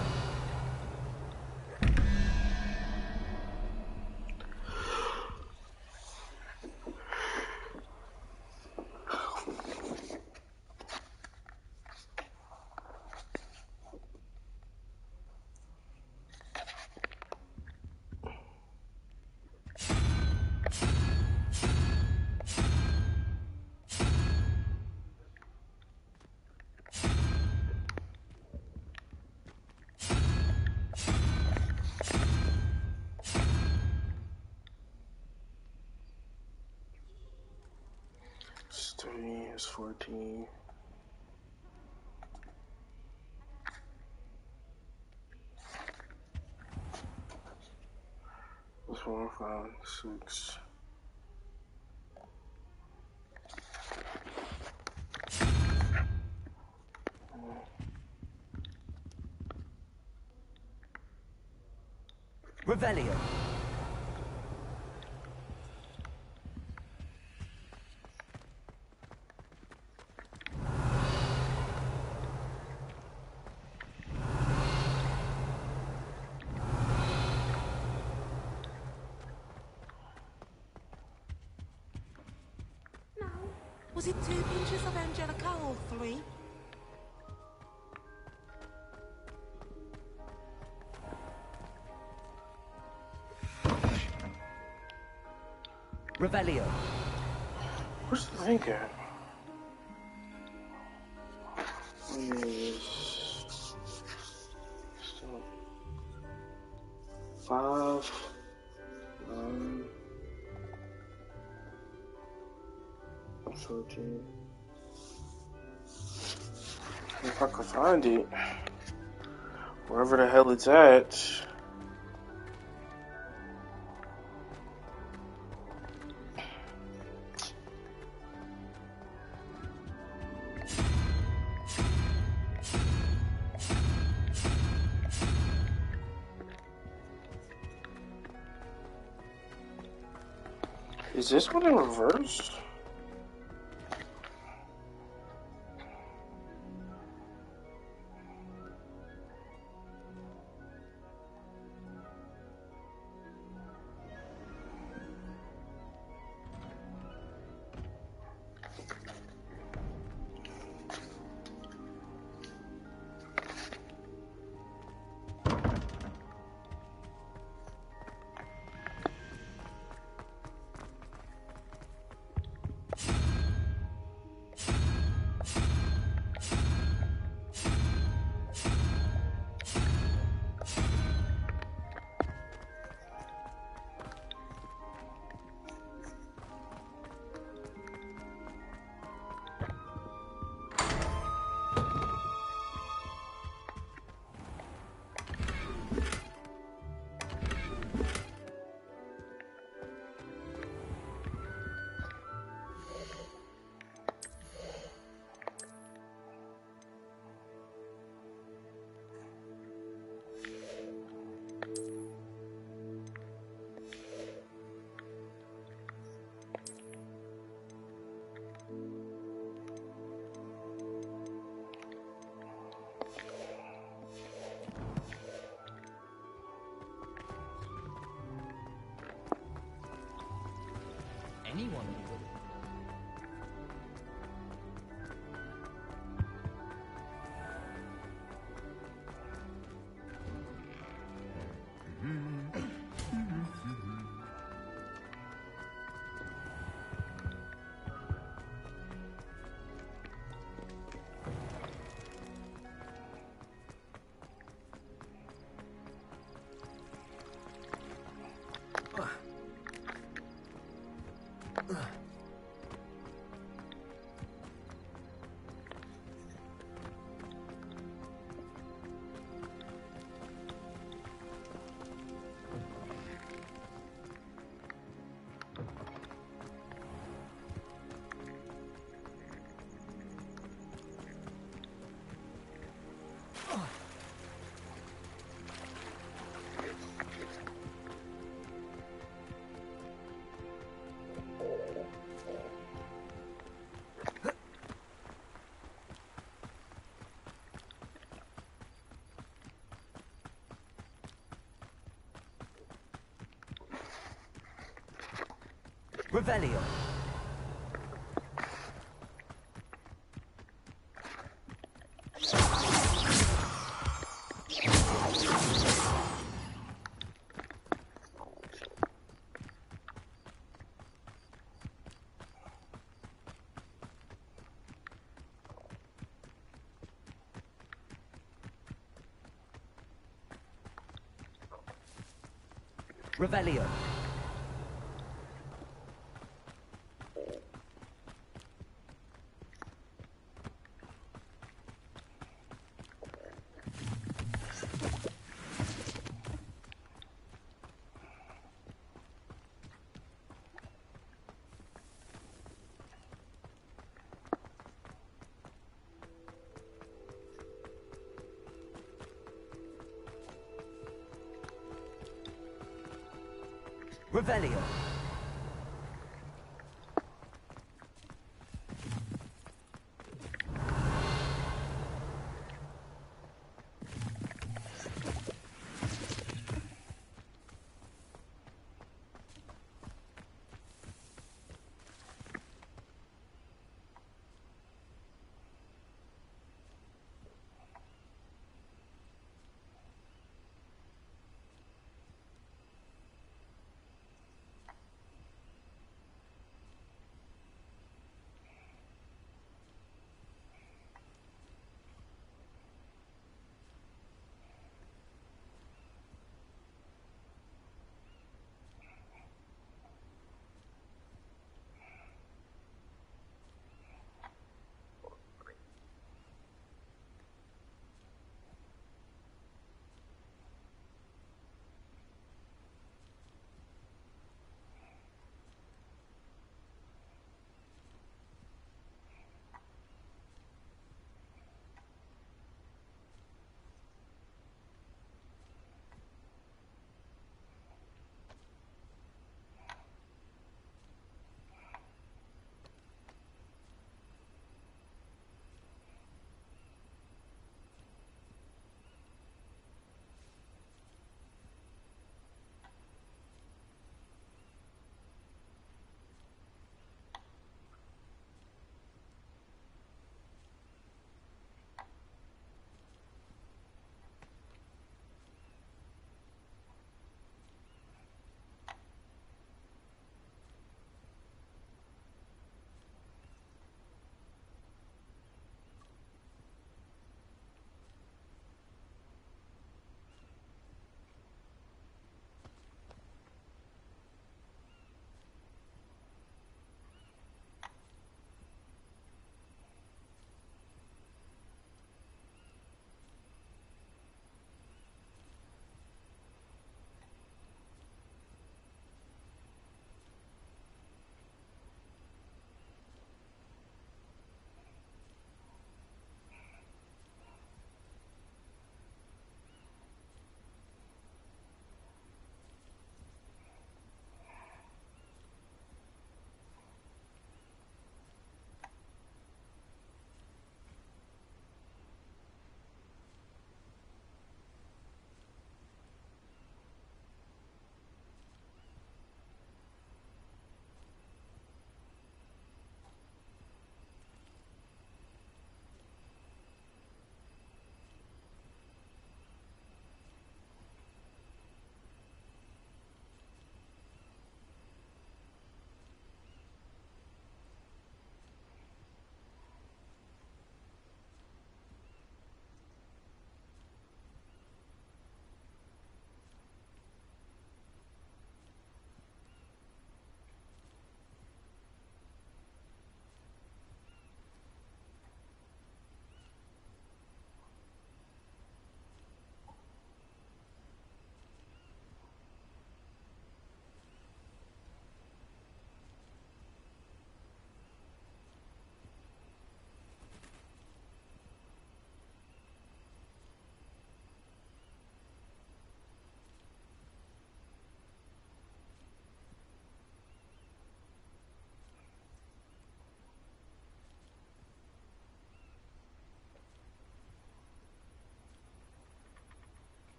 It's 3, it's 14. That's 4, 5, 6. Revelio. Was it 2 pinches of Angelica or 3? Revelio. Where's the link at? Still 5, 9, 14. If I could find it, wherever the hell it's at. Is this one in reverse? anyone would. Revelio. Revelio. Revelio.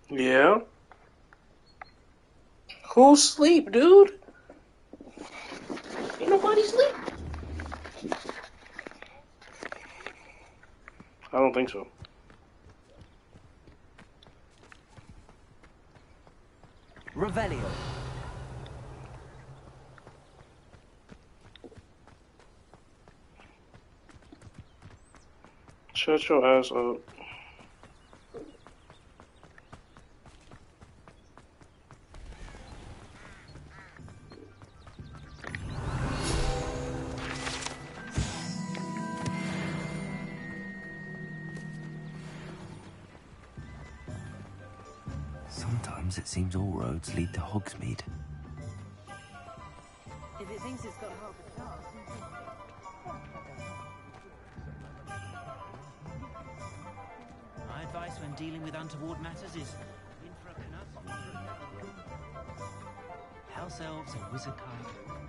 Yeah. Who's asleep, dude? Ain't nobody sleep. I don't think so. Revelio. Shut your ass up. Sometimes it seems all roads lead to Hogsmeade. If it thinks it's got half a chance. My advice when dealing with untoward matters is in for a canut. House elves and wizard card.